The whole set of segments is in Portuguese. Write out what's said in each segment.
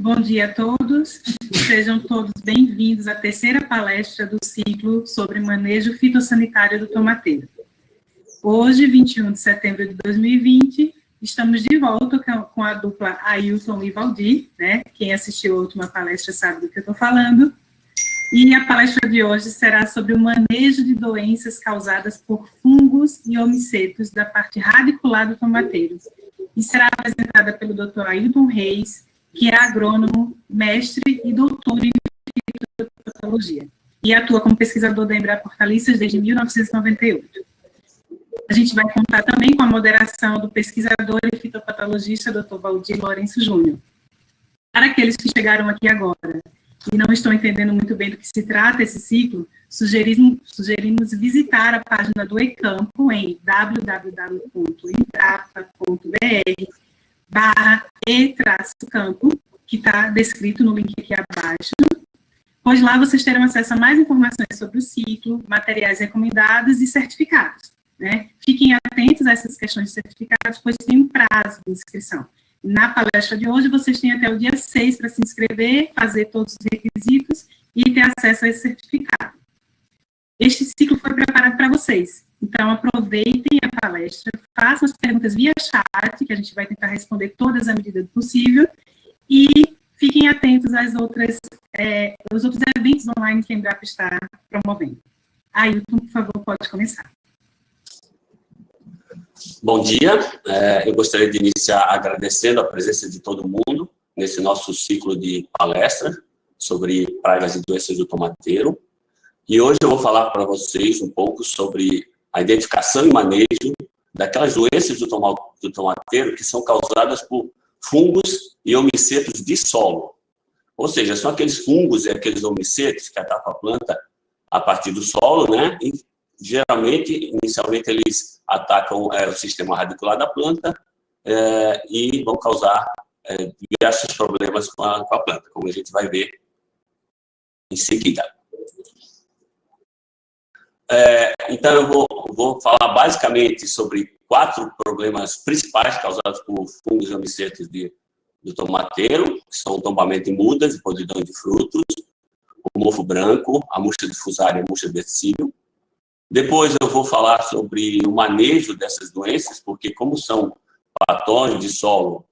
Bom dia a todos, sejam todos bem-vindos à terceira palestra do ciclo sobre manejo fitossanitário do tomateiro. Hoje, 21 de setembro de 2020, estamos de volta com a dupla Ailton e Valdir, né? Quem assistiu a última palestra sabe do que eu estou falando. E a palestra de hoje será sobre o manejo de doenças causadas por fungos e homicetos da parte radicular do tomateiro. E será apresentada pelo Dr. Ailton Reis, que é agrônomo, mestre e doutor em fitopatologia, e atua como pesquisador da Embrapa Hortaliças desde 1998. A gente vai contar também com a moderação do pesquisador e fitopatologista Dr. Valdir Lourenço Júnior. Para aqueles que chegaram aqui agora e não estão entendendo muito bem do que se trata esse ciclo, sugerimos visitar a página do eCampo em www.embrapa.br/e-campo, que está descrito no link aqui abaixo, pois lá vocês terão acesso a mais informações sobre o ciclo, materiais recomendados e certificados, né? Fiquem atentos a essas questões de certificados, pois tem um prazo de inscrição. Na palestra de hoje, vocês têm até o dia 6 para se inscrever, fazer todos os requisitos e ter acesso a esse certificado. Este ciclo foi preparado para vocês, então aproveitem a palestra, façam as perguntas via chat, que a gente vai tentar responder todas à medida do possível, e fiquem atentos aos outros eventos online que a Embrapa está promovendo. Ailton, por favor, pode começar. Bom dia, eu gostaria de iniciar agradecendo a presença de todo mundo nesse nosso ciclo de palestra sobre pragas e doenças do tomateiro. E hoje eu vou falar para vocês um pouco sobre a identificação e manejo daquelas doenças do tomateiro que são causadas por fungos e homicetos de solo. Ou seja, são aqueles fungos e aqueles homicetos que atacam a planta a partir do solo, né? E geralmente, inicialmente, eles atacam o sistema radicular da planta e vão causar diversos problemas com a planta, como a gente vai ver em seguida. Então, eu vou falar basicamente sobre 4 problemas principais causados por fungos e homicetos do tomateiro, que são o tombamento em mudas e podridão de frutos, o mofo branco, a murcha difusária e a murcha verticílio. Depois eu vou falar sobre o manejo dessas doenças, porque como são patógenos de solo,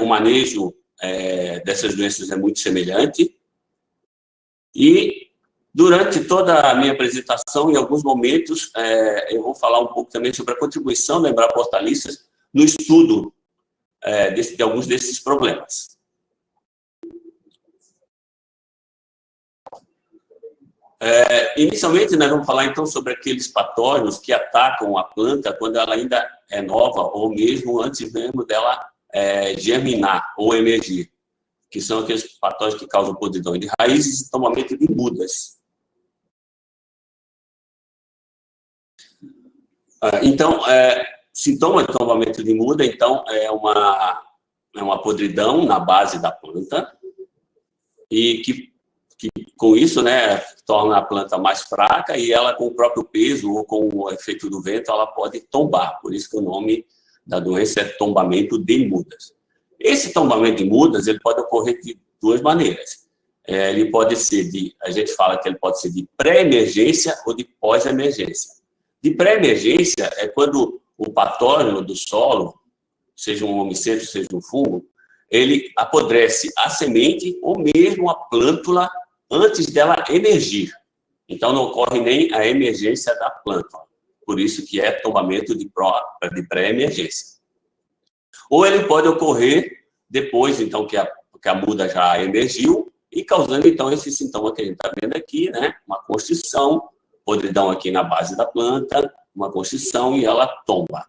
o manejo dessas doenças é muito semelhante. E durante toda a minha apresentação, em alguns momentos, eu vou falar um pouco também sobre a contribuição da Embrapa Hortaliças no estudo de alguns desses problemas. Inicialmente, nós vamos falar, então, sobre aqueles patógenos que atacam a planta quando ela ainda é nova, ou mesmo antes mesmo dela germinar ou emergir, que são aqueles patógenos que causam podridão de raízes e tombamento de mudas. Então, sintoma de tombamento de muda, então, é uma podridão na base da planta, e que com isso, né, torna a planta mais fraca e ela, com o próprio peso ou com o efeito do vento, ela pode tombar. Por isso que o nome da doença é tombamento de mudas. Esse tombamento de mudas, ele pode ocorrer de 2 maneiras. Ele pode ser a gente fala que ele pode ser de pré-emergência ou de pós-emergência. De pré-emergência é quando o patógeno do solo, seja um homiceto, seja um fungo, ele apodrece a semente ou mesmo a plântula antes dela emergir. Então, não ocorre nem a emergência da planta. Por isso que é tombamento de pré-emergência. Ou ele pode ocorrer depois, então, que a muda já emergiu e causando, então, esse sintoma que a gente está vendo aqui, né? Uma constrição, podridão aqui na base da planta, uma constrição e ela tomba.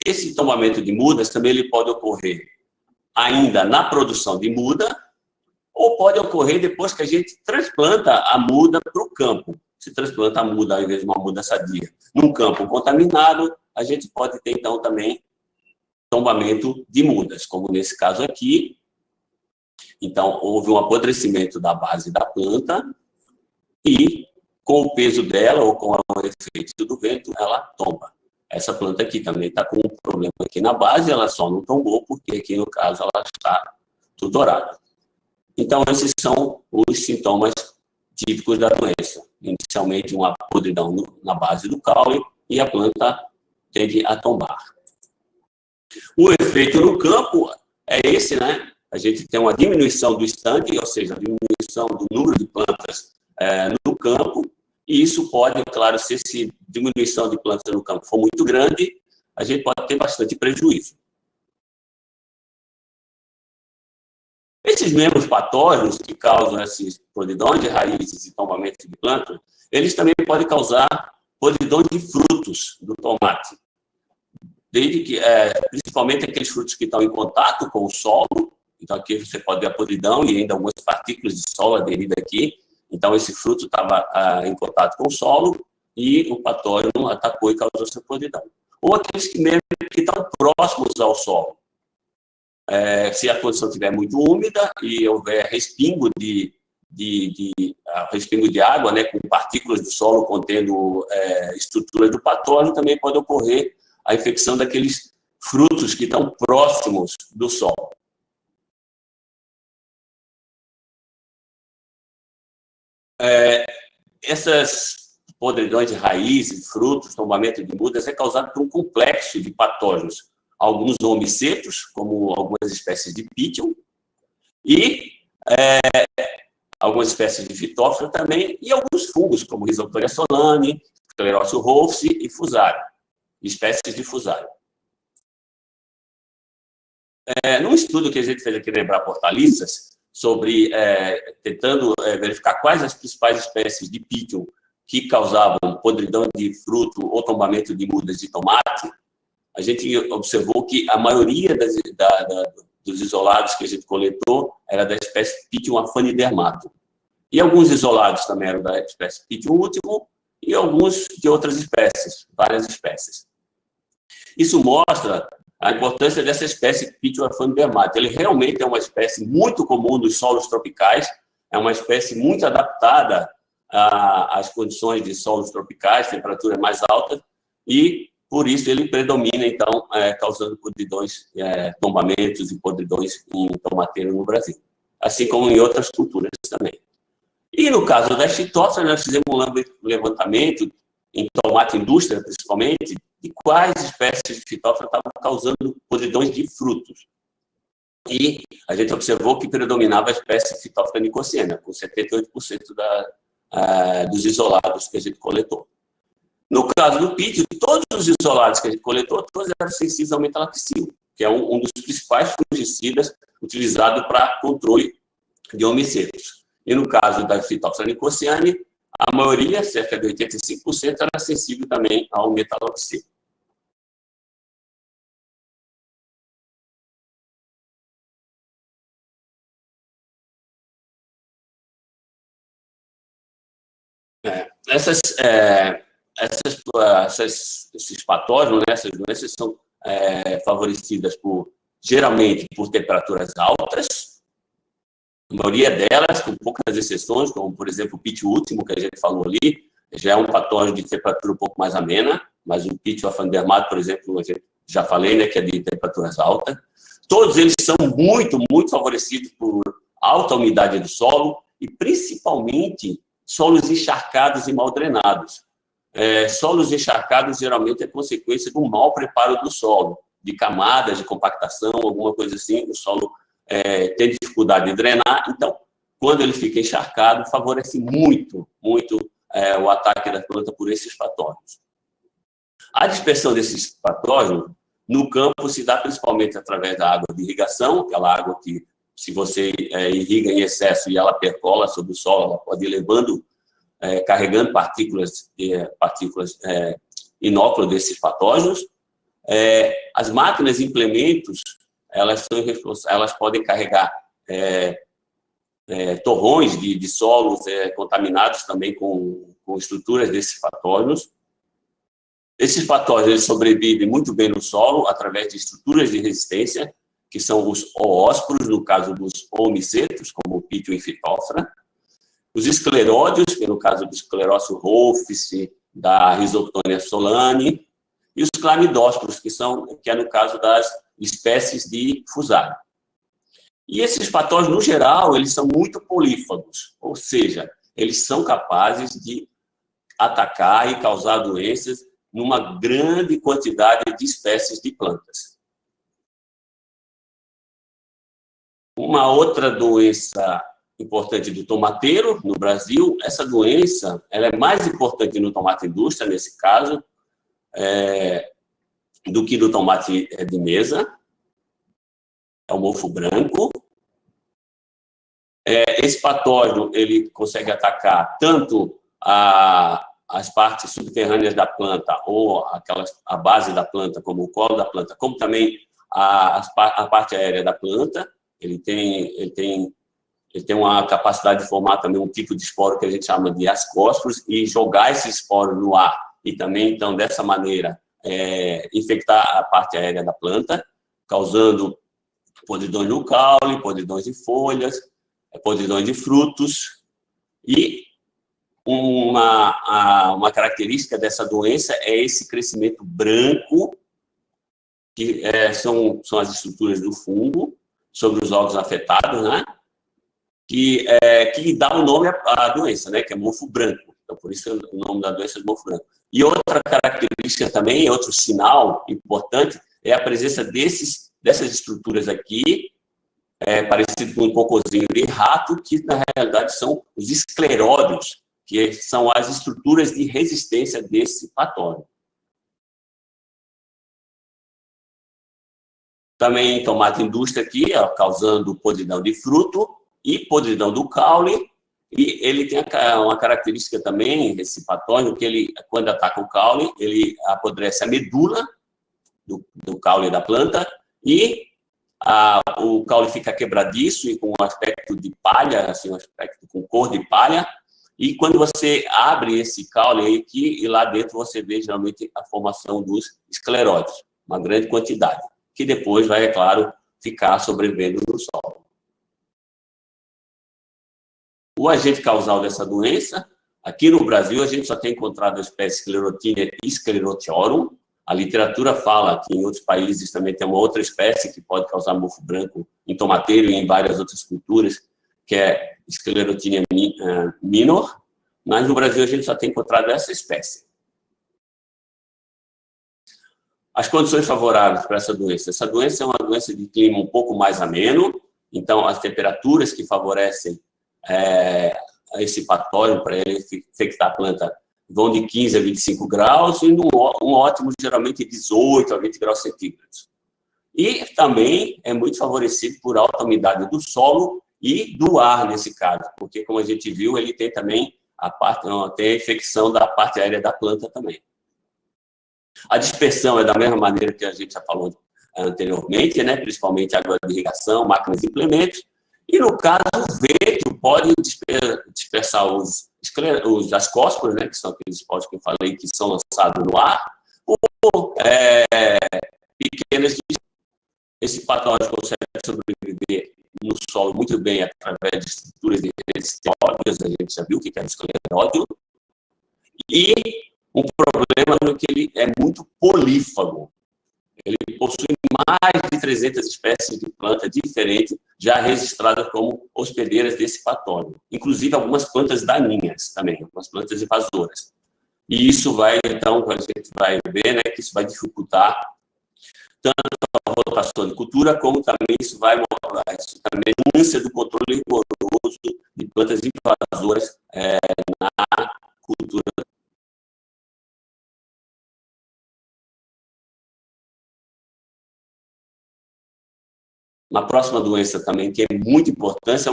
Esse tombamento de mudas também ele pode ocorrer ainda na produção de muda, ou pode ocorrer depois que a gente transplanta a muda para o campo. Se transplanta a muda, ao invés de uma muda sadia, num campo contaminado, a gente pode ter, então, também tombamento de mudas, como nesse caso aqui. Então, houve um apodrecimento da base da planta e, com o peso dela, ou com o efeito do vento, ela tomba. Essa planta aqui também está com um problema aqui na base, ela só não tombou, porque aqui, no caso, ela está dourado. Então, esses são os sintomas típicos da doença. Inicialmente, uma podridão na base do caule e a planta tende a tombar. O efeito no campo é esse, né? A gente tem uma diminuição do estande, ou seja, a diminuição do número de plantas no campo, e isso pode, claro, se essa diminuição de plantas no campo for muito grande, a gente pode ter bastante prejuízo. Esses mesmos patógenos que causam esses podridões de raízes e tombamento de plantas, eles também podem causar podridões de frutos do tomate. Desde que, principalmente aqueles frutos que estão em contato com o solo. Então, aqui você pode ver a podridão e ainda algumas partículas de solo aderidas aqui. Então, esse fruto estava em contato com o solo e o patógeno atacou e causou essa podridão. Ou aqueles que estão próximos ao solo. Se a condição estiver muito úmida e houver respingo respingo de água, né, com partículas do solo contendo estruturas do patógeno, também pode ocorrer a infecção daqueles frutos que estão próximos do solo. Essas podridões de raízes, frutos, tombamento de mudas, é causado por um complexo de patógenos. Alguns omicetos, como algumas espécies de Pythium, e algumas espécies de Phytophthora também, e alguns fungos, como Rhizoptoria solani, Sclerócio rolfsi e Fusarium, espécies de Fusarium. Num estudo que a gente fez aqui na Embrapa Hortaliças, sobre tentando verificar quais as principais espécies de Pythium que causavam podridão de fruto ou tombamento de mudas de tomate, a gente observou que a maioria dos isolados que a gente coletou era da espécie Pythium afanidermatum. E alguns isolados também eram da espécie Pythium ultimum e alguns de outras espécies, várias espécies. Isso mostra a importância dessa espécie Pythium afanidermatum. Ele realmente é uma espécie muito comum nos solos tropicais, é uma espécie muito adaptada às condições de solos tropicais, temperaturas mais altas, e por isso ele predomina, então, causando podridões, tombamentos e podridões em tomateiro no Brasil, assim como em outras culturas também. E no caso das Phytophthora, nós fizemos um levantamento, em tomate indústria principalmente, de quais espécies de Phytophthora estavam causando podridões de frutos. E a gente observou que predominava a espécie Phytophthora nicotiana, com 78% dos isolados que a gente coletou. No caso do Pythium, todos os isolados que a gente coletou, todos eram sensíveis ao metalaxil, que é um dos principais fungicidas utilizados para controle de omicetos. E no caso da Phytophthora nicotiana, a maioria, cerca de 85%, era sensível também ao metalaxil. Esses patógenos, né, essas doenças são favorecidas geralmente por temperaturas altas, a maioria delas, com poucas exceções, como por exemplo o Pythium último que a gente falou ali, já é um patógeno de temperatura um pouco mais amena, mas o Pythium afanidermatum, por exemplo, a gente já falei, né, que é de temperaturas altas. Todos eles são muito, muito favorecidos por alta umidade do solo e principalmente solos encharcados e mal drenados. Solos encharcados geralmente é consequência de um mau preparo do solo, de camadas de compactação, alguma coisa assim, o solo tem dificuldade de drenar, então, quando ele fica encharcado, favorece muito, muito o ataque da planta por esses patógenos. A dispersão desses patógenos no campo se dá principalmente através da água de irrigação, aquela água que, se você irriga em excesso e ela percola sobre o solo, ela pode ir levando, carregando partículas inóculas desses patógenos. As máquinas e implementos, elas podem carregar torrões de solos contaminados também com estruturas desses patógenos. Esses patógenos eles sobrevivem muito bem no solo através de estruturas de resistência, que são os oósporos, no caso dos omicetos, como o Pythium e Phytophthora. Os escleródios, que no caso do Sclerócio rolfsi, da Rhizoptonia solani, e os clamidósporos, que é no caso das espécies de Fusarium. E esses patógenos, no geral, eles são muito polífagos, ou seja, eles são capazes de atacar e causar doenças numa grande quantidade de espécies de plantas. Uma outra doença importante do tomateiro no Brasil, essa doença ela é mais importante no tomate indústria, nesse caso, do que no tomate de mesa, é o mofo branco. Esse patógeno ele consegue atacar tanto as partes subterrâneas da planta, ou a base da planta, como o colo da planta, como também a parte aérea da planta. Ele tem uma capacidade de formar também um tipo de esporo que a gente chama de ascósporos e jogar esse esporo no ar. E também, então, dessa maneira, infectar a parte aérea da planta, causando podridões no caule, podridões de folhas, podridões de frutos. E uma característica dessa doença é esse crescimento branco, que são as estruturas do fungo sobre os órgãos afetados, né? Que dá o nome à doença, né? Que é mofo branco. Então, por isso o nome da doença é mofo branco. E outra característica também, outro sinal importante, é a presença dessas estruturas aqui, parecido com um cocôzinho de rato, que na realidade são os escleródios, que são as estruturas de resistência desse patógeno. Também tomate indústria aqui, causando podridão de fruto e podridão do caule. E ele tem uma característica também, esse patógeno, que ele, quando ataca o caule, ele apodrece a medula do caule da planta e o caule fica quebradiço e com um aspecto de palha, assim, um aspecto com cor de palha. E quando você abre esse caule aí, e lá dentro você vê geralmente a formação dos escleróides, uma grande quantidade, que depois vai, é claro, ficar sobrevivendo no solo. O agente causal dessa doença, aqui no Brasil, a gente só tem encontrado a espécie Sclerotinia sclerotiorum. A literatura fala que em outros países também tem uma outra espécie que pode causar mofo branco em tomateiro e em várias outras culturas, que é Sclerotinia minor, mas no Brasil a gente só tem encontrado essa espécie. As condições favoráveis para essa doença. Essa doença é uma doença de clima um pouco mais ameno, então as temperaturas que favorecem esse patógeno para ele infectar a planta vão de 15 a 25 graus e um ótimo geralmente 18 a 20 graus centígrados. E também é muito favorecido por alta umidade do solo e do ar nesse caso, porque como a gente viu, ele tem também tem a infecção da parte aérea da planta também. A dispersão é da mesma maneira que a gente já falou anteriormente, né? Principalmente água de irrigação, máquinas e implementos. E, no caso, o vento pode dispersar os ascósporos, né? Que são aqueles esporos que eu falei que são lançados no ar, ou pequenas. Esse patógeno consegue sobreviver no solo muito bem através de estruturas de resistências, a gente já viu o que é o escleródio. E um problema é que ele é muito polífago. Ele possui mais de 300 espécies de plantas diferentes já registradas como hospedeiras desse patógeno. Inclusive algumas plantas daninhas também, algumas plantas invasoras. E isso vai, então, a gente vai ver, né, que isso vai dificultar tanto a rotação de cultura, como também isso vai mostrar a denúncia do controle rigoroso de plantas invasoras na cultura. Uma próxima doença também que é muito importante,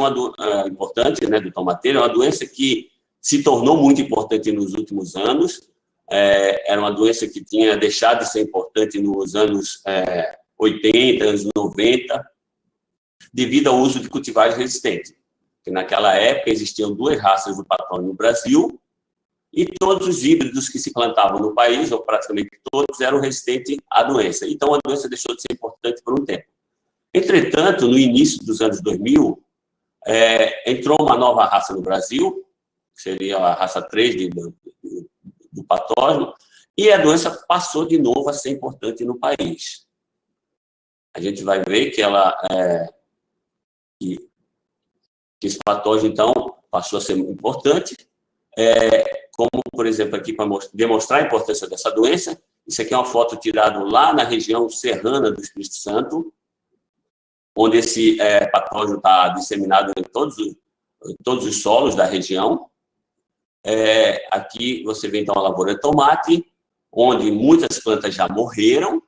importante, né, do tomateiro, é uma doença que se tornou muito importante nos últimos anos. Era uma doença que tinha deixado de ser importante nos anos 80, anos 90, devido ao uso de cultivares resistentes. Porque naquela época existiam 2 raças do patógeno no Brasil e todos os híbridos que se plantavam no país, ou praticamente todos, eram resistentes à doença. Então a doença deixou de ser importante por um tempo. Entretanto, no início dos anos 2000, entrou uma nova raça no Brasil, que seria a raça 3 do patógeno, e a doença passou de novo a ser importante no país. A gente vai ver que ela esse patógeno, então, passou a ser importante, como, por exemplo, aqui para demonstrar a importância dessa doença. Isso aqui é uma foto tirada lá na região serrana do Espírito Santo, onde esse patógeno está disseminado em todos os solos da região. Aqui você vê, então, a lavoura de tomate, onde muitas plantas já morreram,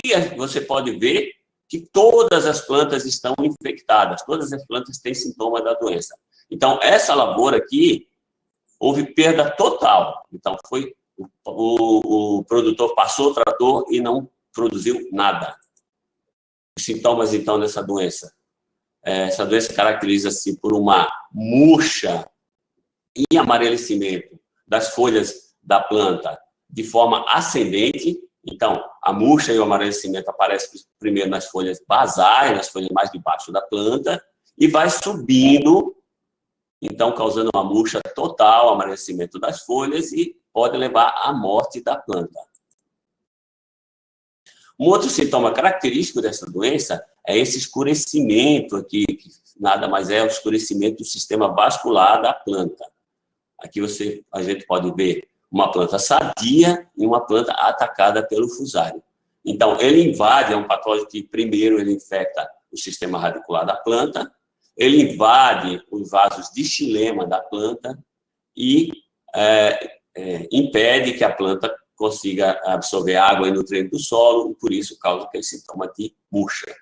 e você pode ver que todas as plantas estão infectadas, todas as plantas têm sintomas da doença. Então, essa lavoura aqui, houve perda total. Então, o produtor passou o trator e não produziu nada. Os sintomas, então, dessa doença. Essa doença caracteriza-se por uma murcha e amarelecimento das folhas da planta de forma ascendente. Então, a murcha e o amarelecimento aparecem primeiro nas folhas basais, nas folhas mais de baixo da planta, e vai subindo, então causando uma murcha total, amarelecimento das folhas, e pode levar à morte da planta. Um outro sintoma característico dessa doença é esse escurecimento aqui, que nada mais é o escurecimento do sistema vascular da planta. Aqui a gente pode ver uma planta sadia e uma planta atacada pelo fusário. Então, ele invade, é um patógeno que primeiro ele infecta o sistema radicular da planta, ele invade os vasos de xilema da planta e impede que a planta consiga absorver água e nutrientes do solo, e por isso causa aquele sintoma de murcha.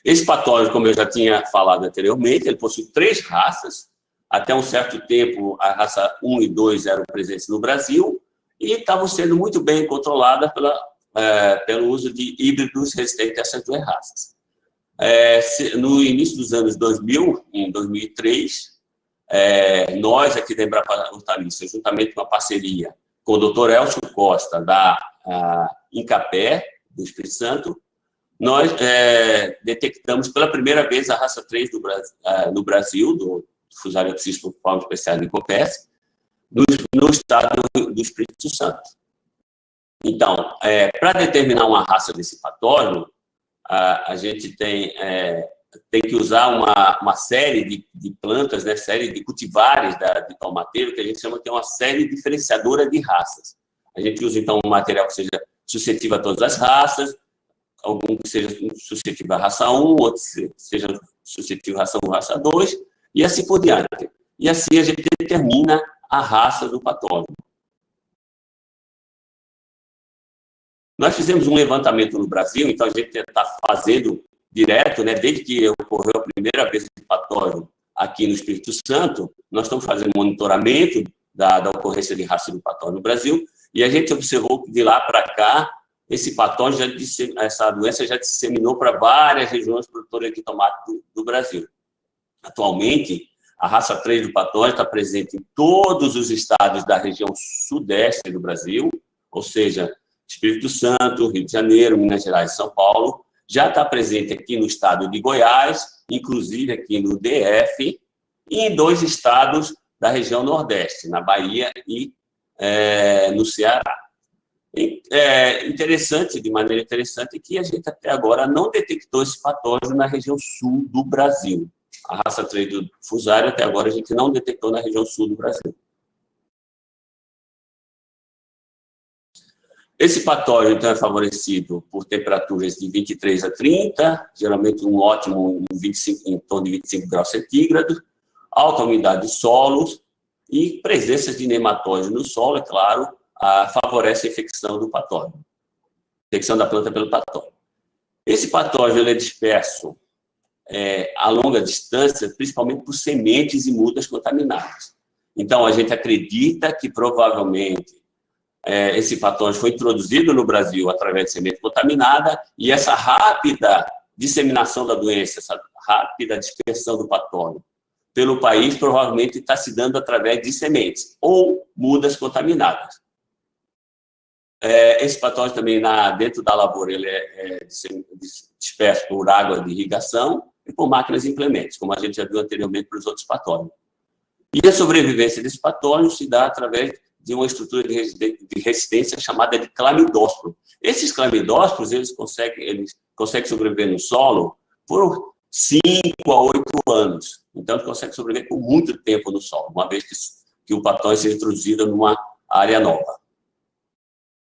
Esse patógeno, como eu já tinha falado anteriormente, ele possui 3 raças. Até um certo tempo, a raça 1 e 2 eram presentes no Brasil e estavam sendo muito bem controladas pelo uso de híbridos resistentes a essas 2 raças. No início dos anos 2000, em 2003, nós aqui da Embrapa Hortaliça, juntamente com uma parceria com o Dr. Elcio Costa, da Incapé, do Espírito Santo, nós detectamos pela primeira vez a raça 3 no Brasil, do Fusarium cistiforme especial de Copés, no estado do Espírito Santo. Então, para determinar uma raça desse patógeno, a gente tem que usar uma série de plantas, né, série de cultivares de tomateiro, que a gente chama que é uma série diferenciadora de raças. A gente usa, então, um material que seja suscetível a todas as raças, algum que seja suscetível à raça 1, outro que seja suscetível à raça 1, raça 2, e assim por diante. E assim a gente determina a raça do patógeno. Nós fizemos um levantamento no Brasil, então a gente está fazendo direto, né, desde que ocorreu a primeira vez esse patógeno aqui no Espírito Santo, nós estamos fazendo monitoramento da ocorrência de raça do patógeno no Brasil, e a gente observou que de lá para cá, esse patógeno, essa doença já disseminou para várias regiões produtoras de tomate do Brasil. Atualmente, a raça 3 do patógeno está presente em todos os estados da região sudeste do Brasil, ou seja, Espírito Santo, Rio de Janeiro, Minas Gerais e São Paulo. Já está presente aqui no estado de Goiás, inclusive aqui no DF, e em 2 estados da região nordeste, na Bahia e no Ceará. Interessante, de maneira interessante, que a gente até agora não detectou esse patógeno na região sul do Brasil. A raça 3 do fusário, até agora, a gente não detectou na região sul do Brasil. Esse patógeno, então, é favorecido por temperaturas de 23 a 30, geralmente um ótimo em torno de 25 graus centígrados, alta umidade de solos e presença de nematóide no solo, é claro, favorece a infecção do patógeno, infecção da planta pelo patógeno. Esse patógeno ele é disperso a longa distância, principalmente por sementes e mudas contaminadas. Então, a gente acredita que, provavelmente, esse patógeno foi introduzido no Brasil através de semente contaminada e essa rápida disseminação da doença, essa rápida dispersão do patógeno pelo país, provavelmente está se dando através de sementes ou mudas contaminadas. Esse patógeno também, dentro da lavoura, ele é disperso por água de irrigação e por máquinas e implementos, como a gente já viu anteriormente para os outros patógenos. E a sobrevivência desse patógeno se dá através de uma estrutura de resistência chamada de clamidósporo. Esses clamidósporos, eles consegue sobreviver no solo por 5 a 8 anos. Então, ele consegue sobreviver por muito tempo no solo, uma vez que o patógeno seja introduzido numa área nova.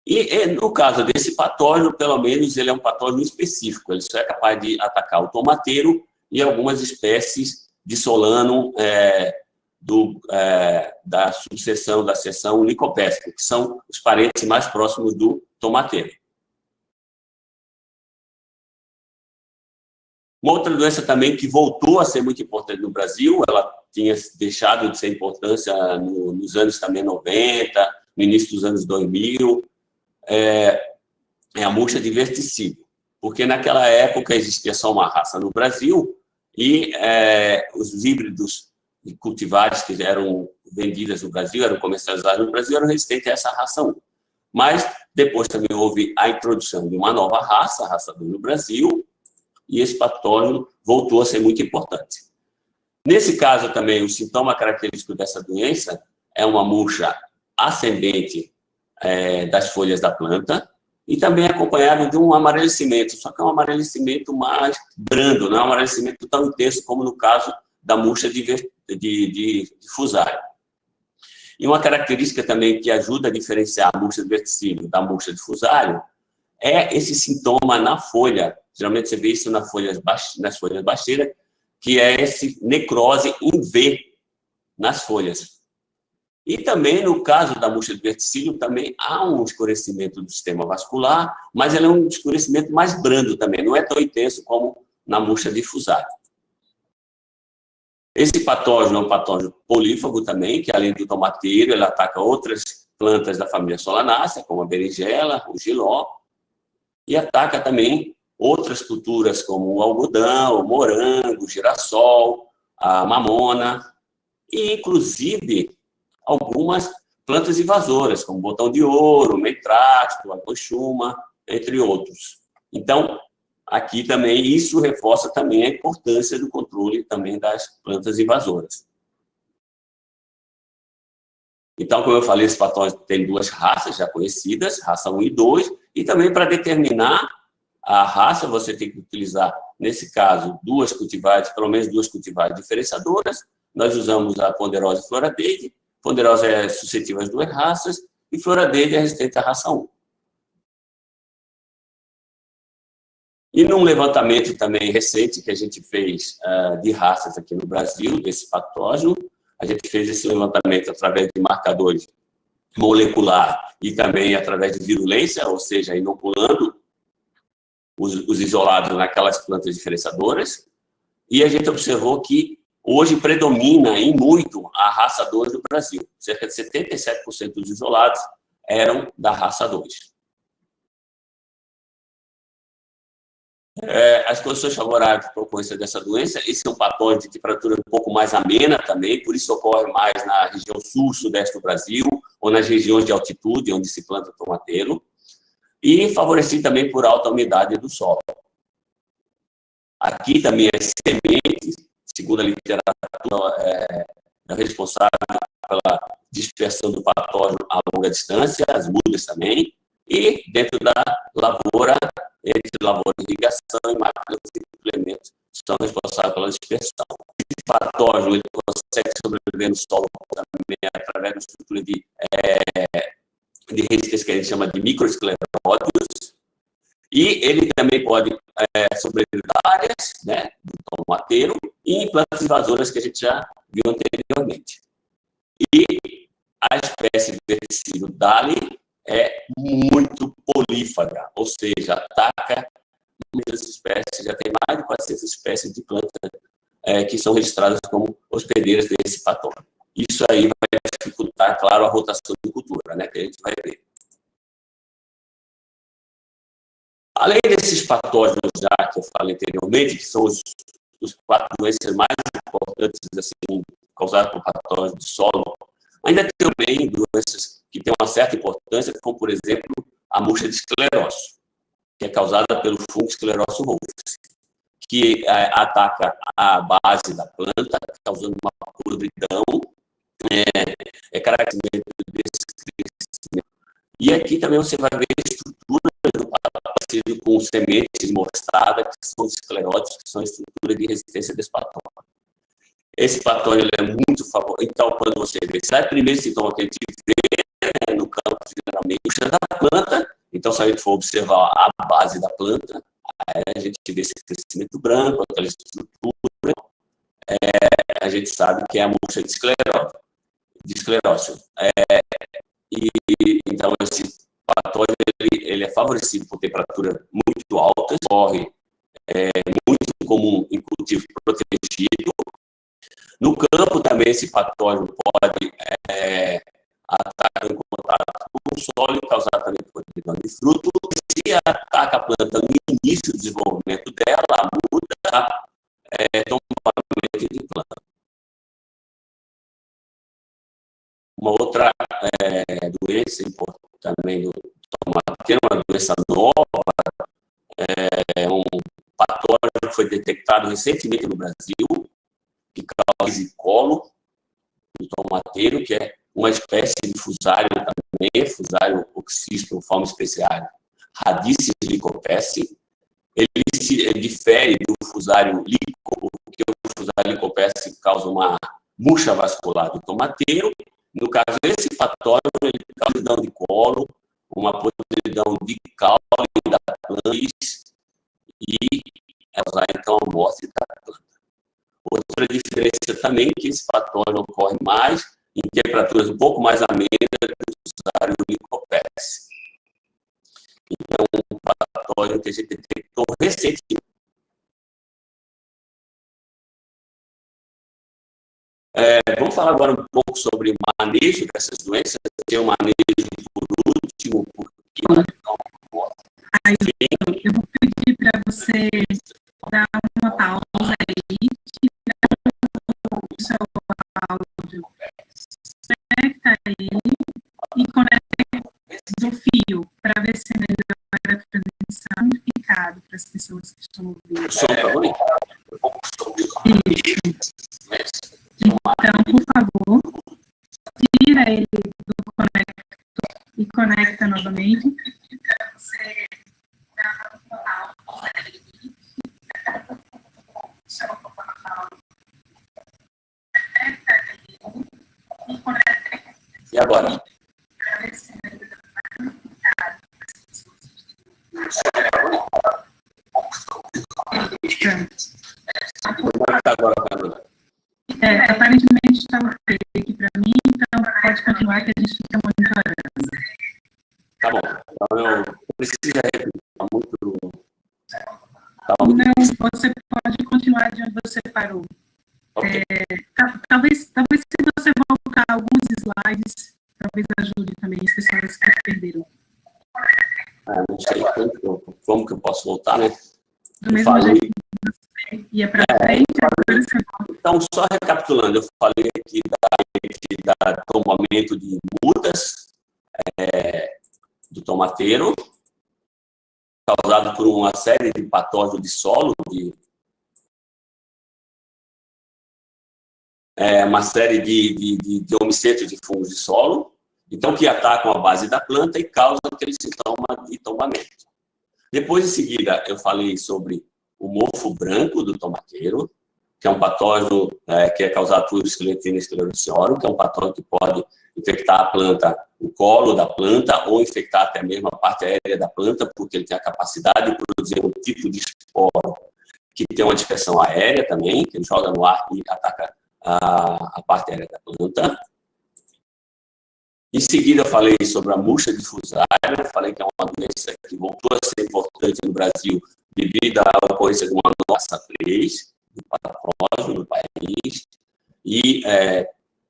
E no caso desse patógeno, pelo menos, ele é um patógeno específico. Ele só é capaz de atacar o tomateiro e algumas espécies de Solanum da subseção da seção Lycopesca, que são os parentes mais próximos do tomateiro. Uma outra doença também que voltou a ser muito importante no Brasil, ela tinha deixado de ser importância nos anos também 90, no início dos anos 2000, é a murcha de verticílio, porque naquela época existia só uma raça no Brasil e os híbridos cultivares que eram vendidos no Brasil, eram comercializados no Brasil, eram resistentes a essa raça 1. Mas depois também houve a introdução de uma nova raça, a raça 2 no Brasil, e esse patógeno voltou a ser muito importante. Nesse caso também, o sintoma característico dessa doença é uma murcha ascendente das folhas da planta e também acompanhado de um amarelecimento, só que é um amarelecimento mais brando, não é um amarelecimento tão intenso como no caso da murcha de fusário. E uma característica também que ajuda a diferenciar a murcha de verticílio da murcha de fusário é esse sintoma na folha. Geralmente você vê isso nas folhas baixeiras, que é esse necrose em V nas folhas. E também, no caso da murcha de verticílio, também há um escurecimento do sistema vascular, mas ele é um escurecimento mais brando também, não é tão intenso como na murcha de fusário. Esse patógeno é um patógeno polífago também, que além do tomateiro, ele ataca outras plantas da família Solanaceae, como a berinjela, o jiló, e ataca também outras culturas como o algodão, o morango, o girassol, a mamona, e inclusive algumas plantas invasoras, como botão de ouro, mentrástico, apoxuma, entre outros. Então, aqui também, isso reforça também a importância do controle também das plantas invasoras. Então, como eu falei, esse patógeno tem 2 raças já conhecidas, raça 1 e 2, e também para determinar a raça, você tem que utilizar, nesse caso, pelo menos duas cultivares diferenciadoras. Nós usamos a ponderosa e floradeide. Ponderosa é suscetível às 2 raças e floradeide é resistente à raça 1. E num levantamento também recente que a gente fez de raças aqui no Brasil, desse patógeno, a gente fez esse levantamento através de marcadores molecular e também através de virulência, ou seja, inoculando os isolados naquelas plantas diferenciadoras, e a gente observou que hoje predomina em muito a raça 2 no Brasil. Cerca de 77% dos isolados eram da raça 2. As condições favoráveis para a ocorrência dessa doença, esse é um patógeno de temperatura um pouco mais amena também, por isso ocorre mais na região sul, sudeste do Brasil, ou nas regiões de altitude, onde se planta tomateiro, e favorecido também por alta umidade do solo. Aqui também as sementes, segundo a literatura, é responsável pela dispersão do patógeno a longa distância, as mudas também, e dentro da lavoura, entre lavoura de irrigação e máquinas de implementos, são responsáveis pela dispersão. Esse patógeno ele consegue sobreviver no solo também através de uma estrutura de resistência que a gente chama de microesclerótios, e ele também pode sobreviver em áreas, né, do tomateiro e em plantas invasoras que a gente já viu anteriormente. E a espécie verticílio Dali é muito polífaga, ou seja, ataca muitas espécies, já tem mais de 400 espécies de plantas que são registradas como hospedeiras desse patógeno. Isso aí vai dificultar, claro, a rotação de cultura, né, que a gente vai ver. Além desses patógenos já que eu falei anteriormente, que são os 4 doenças mais importantes assim, causadas por patógenos de solo, ainda tem também doenças que têm uma certa importância, como, por exemplo, a murcha de esclerose, que é causada pelo fungo Sclerosus rufus, que ataca a base da planta, causando uma podridão, característica desse crescimento. E aqui também você vai ver a estrutura do patógeno favorecido com sementes de mostarda, que são escleróticos, que são a estrutura de resistência desse patógeno. Esse patógeno é muito favorecido. Então, quando você vê, sai o primeiro sintoma que a gente vê, né, no campo, geralmente, o cheiro da planta. Então, se a gente for observar a base da planta, aí a gente vê esse crescimento branco, aquela estrutura, a gente sabe que é a murcha de esclerócio. Então, esse patógeno ele é favorecido por temperaturas muito altas, corre muito comum em cultivo protegido. No campo também esse patógeno pode atacar em contato com o solo e causar também podridão de fruto. Se ataca a planta no início do desenvolvimento dela, muda totalmente de planta. Uma outra doença importante também do tomate, uma doença nova, um patógeno que foi detectado recentemente no Brasil, que causa risicolo do tomateiro, que é uma espécie de fusário também, fusário oxíspero especiário, Radices lycopesae. Ele difere do fusário líco, porque o fusário lycopesae causa uma murcha vascular do tomateiro. No caso, esse patógeno ele causa podridão de colo, uma podridão de caule da planta e causar, então, a morte da planta. Outra diferença também é que esse patógeno ocorre mais em temperaturas um pouco mais amenas do fusário lycopesae. Então, um patógeno que a gente detectou recentemente. Vamos falar agora um pouco sobre o manejo dessas doenças. Tem o manejo por último, porque eu vou pedir para você dar uma pausa aí, tirar o seu áudio, conecta ele e conecta do fio para ver se melhora a transmissão e ficado para as pessoas que estão ouvindo. Então, por favor, tira ele do conector e conecta novamente. E agora? Aparentemente está ok aqui para mim, então pode continuar que a gente fica monitorando. Tá bom. Então eu preciso repetir muito. Não, você pode continuar de onde você parou. Okay. Talvez se você voltar alguns slides, talvez ajude também as pessoas que perderam. Não sei como que eu posso voltar, né? Do mesmo jeito que você ia para frente, agora você volta. Então, só recapitulando, eu falei aqui da tombamento de mudas do tomateiro, causado por uma série de patógenos de solo, uma série de homicetos de fungos de solo, então que atacam a base da planta e causam aquele sintoma de tombamento. Depois, em seguida, eu falei sobre o mofo branco do tomateiro, que é um patógeno que é causado por Sclerotinia sclerotiiorum, que é um patógeno que pode infectar a planta, o colo da planta, ou infectar até mesmo a parte aérea da planta, porque ele tem a capacidade de produzir um tipo de esporo que tem uma dispersão aérea também, que ele joga no ar e ataca a parte aérea da planta. Em seguida, eu falei sobre a murcha de fusário, eu falei que é uma doença que voltou a ser importante no Brasil devido à ocorrência de uma nossa 3 do patógeno no país, e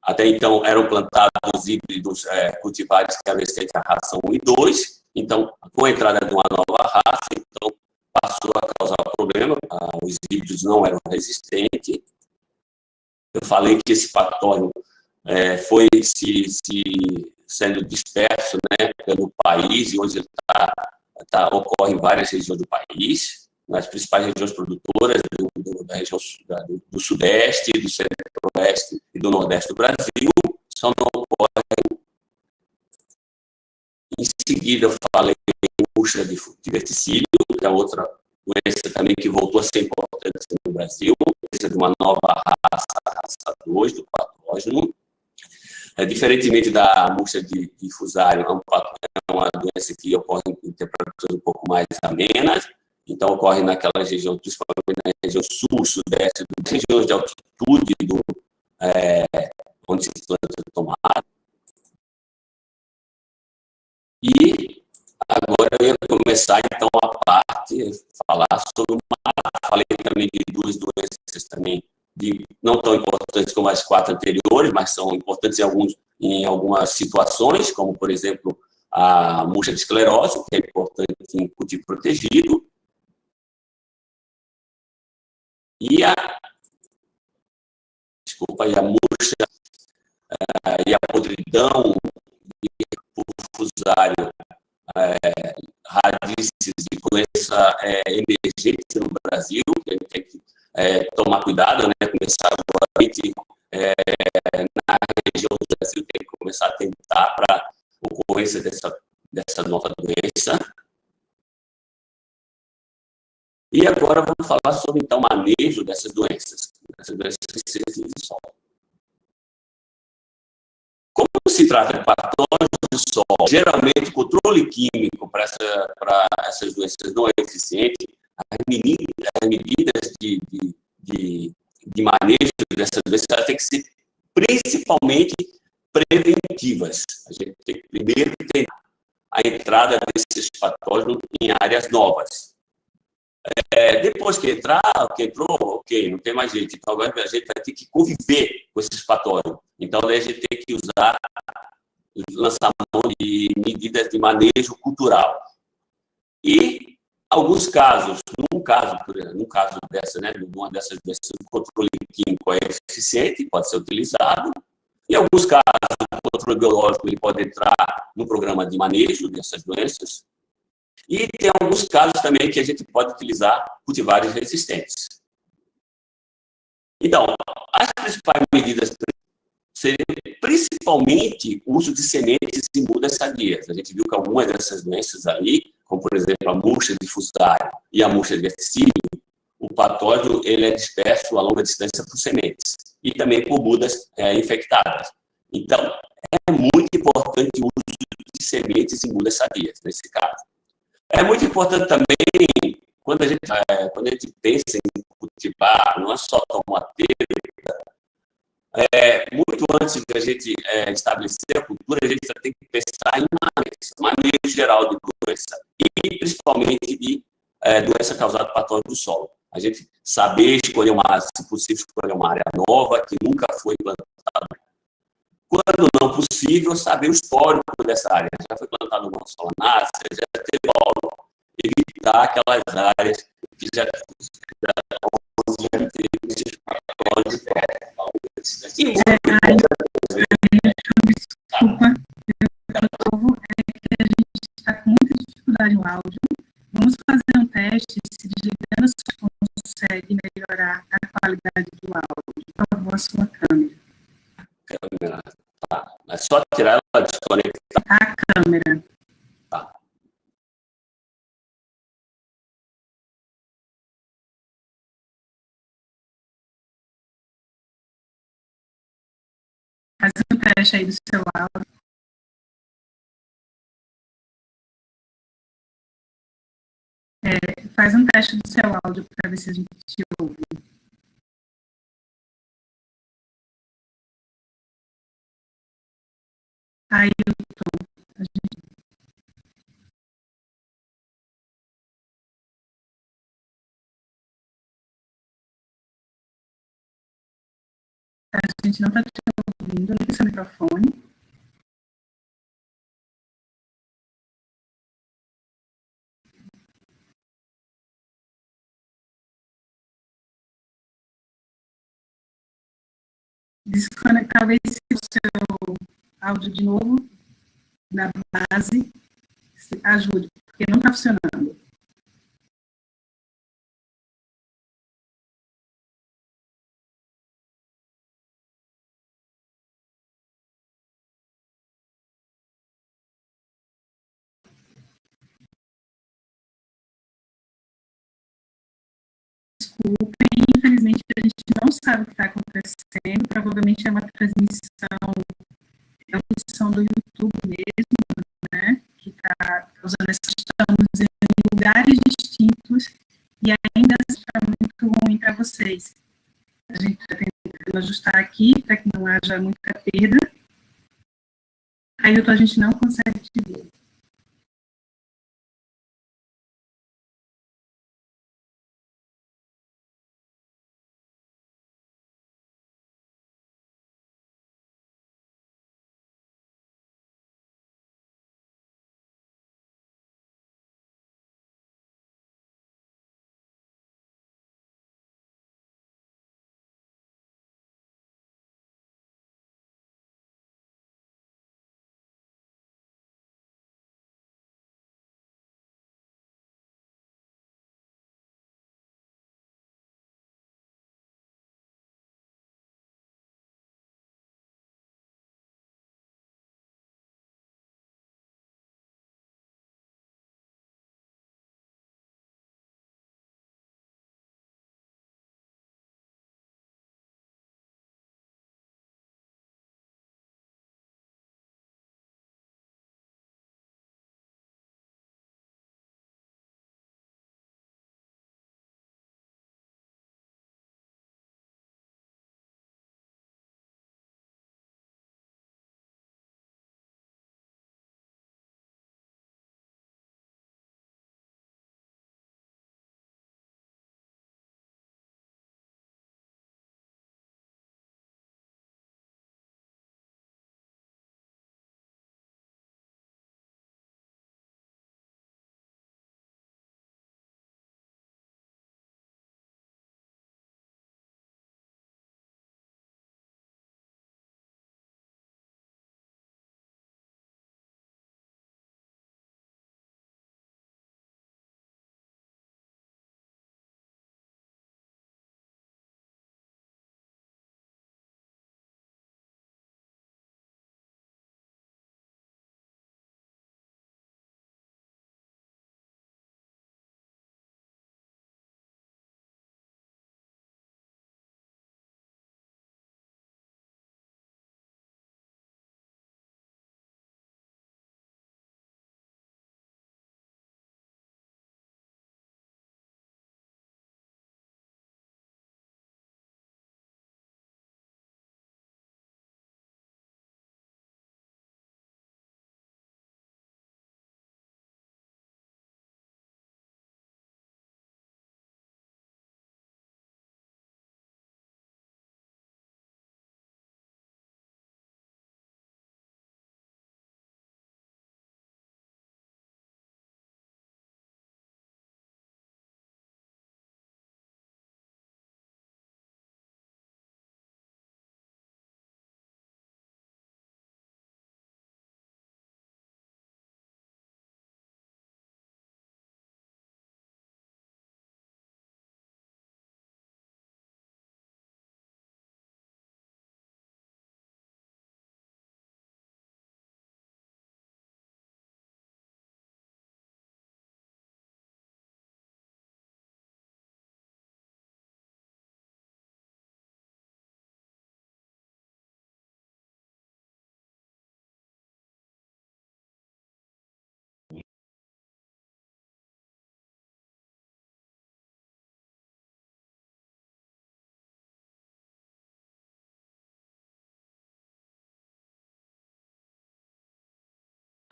até então eram plantados híbridos cultivares que eram resistentes à raça 1 e 2, então, com a entrada de uma nova raça, então, passou a causar problema, os híbridos não eram resistentes. Eu falei que esse patógeno foi sendo disperso, né, pelo país, e hoje ocorre em várias regiões do país, nas principais regiões produtoras da região do Sudeste, do Centro-Oeste e do Nordeste do Brasil, só não ocorre. Em seguida, eu falei de murcha de verticílio, é outra doença também que voltou a ser importante no Brasil, doença de uma nova raça 2 do patógeno. Diferentemente da murcha de fusário, é uma doença que ocorre em temperaturas um pouco mais amenas, então ocorre naquelas regiões, principalmente na região sul, sudeste, regiões de altitude, onde se planta tomate. E agora eu ia começar, então, falar sobre falei também de duas doenças também, não tão importantes como as 4 anteriores, mas são importantes em algumas situações, como, por exemplo, a murcha de esclerose, que é importante em cultivo protegido, e a murcha e a podridão por fusário, raízes de doença emergente no Brasil, que a gente tem que tomar cuidado, né? Começar agora na região do Brasil, tem que começar a tentar para a ocorrência dessa nova doença. E agora vamos falar sobre, então, o manejo dessas doenças resistentes de solo. Como se trata de patógenos do solo, geralmente o controle químico para essas doenças não é eficiente, as medidas de manejo dessas doenças têm que ser principalmente preventivas. A gente tem que primeiro tentar a entrada desses patógenos em áreas novas. Depois que entrou, ok, não tem mais jeito. Então agora a gente vai ter que conviver com esses patógenos. Então a gente tem que lançar mão de medidas de manejo cultural. E alguns casos, num caso dessa, né, numa dessas doenças, o controle químico é eficiente, pode ser utilizado. Em alguns casos, o controle biológico ele pode entrar no programa de manejo dessas doenças. E tem alguns casos também que a gente pode utilizar cultivares resistentes. Então, as principais medidas seriam principalmente o uso de sementes e mudas sadias. A gente viu que algumas dessas doenças ali, como por exemplo a murcha de fusário e a murcha de verticílio, o patógeno ele é disperso a longa distância por sementes e também por mudas infectadas. Então, é muito importante o uso de sementes e mudas sadias nesse caso. É muito importante também, quando a gente pensa em cultivar, não é só tomateira, muito antes de a gente estabelecer a cultura, a gente já tem que pensar em manejo geral de doença, e principalmente de doença causada por patógeno do solo. A gente saber escolher se possível, escolher uma área nova, que nunca foi plantada. Quando não possível, saber o histórico dessa área. Já foi plantado uma solanácea, já teve evitar aquelas áreas que já teve esses patógenos. Desculpa, de novo, que a gente está com muita dificuldade no áudio. Vamos fazer um teste, se desligando você consegue melhorar a qualidade do áudio. Por favor, a sua câmera. Câmera, tá. É só tirar ela, desconectar. A câmera. Tá. Faz um teste aí do seu áudio. Faz um teste do seu áudio para ver se a gente te ouve. Ailton, a gente não está te ouvindo, liga seu microfone. Desconectar, talvez se o seu áudio de novo, na base, ajude, porque não está funcionando. desculpem, infelizmente a gente não sabe o que está acontecendo, provavelmente é uma transmissão do YouTube mesmo, né, que está usando estamos em lugares distintos e ainda está muito ruim para vocês. A gente está tentando ajustar aqui para que não haja muita perda. Aí a gente não consegue te ver.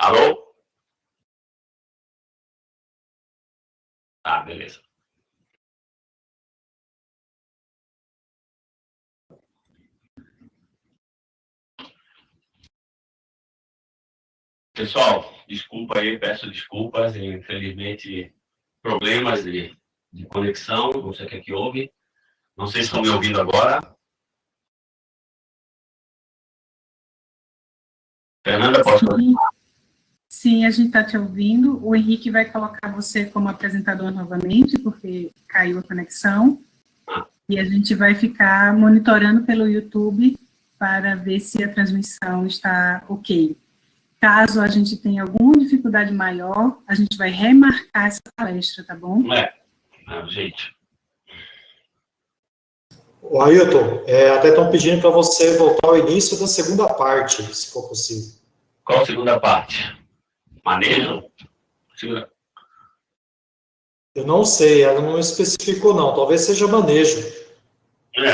Alô? Ah, beleza. Pessoal, desculpa aí, peço desculpas, infelizmente, problemas de conexão, não sei o que é que houve. Não sei se estão me ouvindo agora. Fernanda, posso... Sim, a gente está te ouvindo. O Henrique vai colocar você como apresentador novamente, porque caiu a conexão. E a gente vai ficar monitorando pelo YouTube para ver se a transmissão está ok. Caso a gente tenha alguma dificuldade maior, a gente vai remarcar essa palestra, tá bom? Gente. O Ailton, até estão pedindo para você voltar ao início da segunda parte, se for possível. Qual a segunda parte? Manejo? Segunda. Eu não sei, ela não especificou não, talvez seja manejo.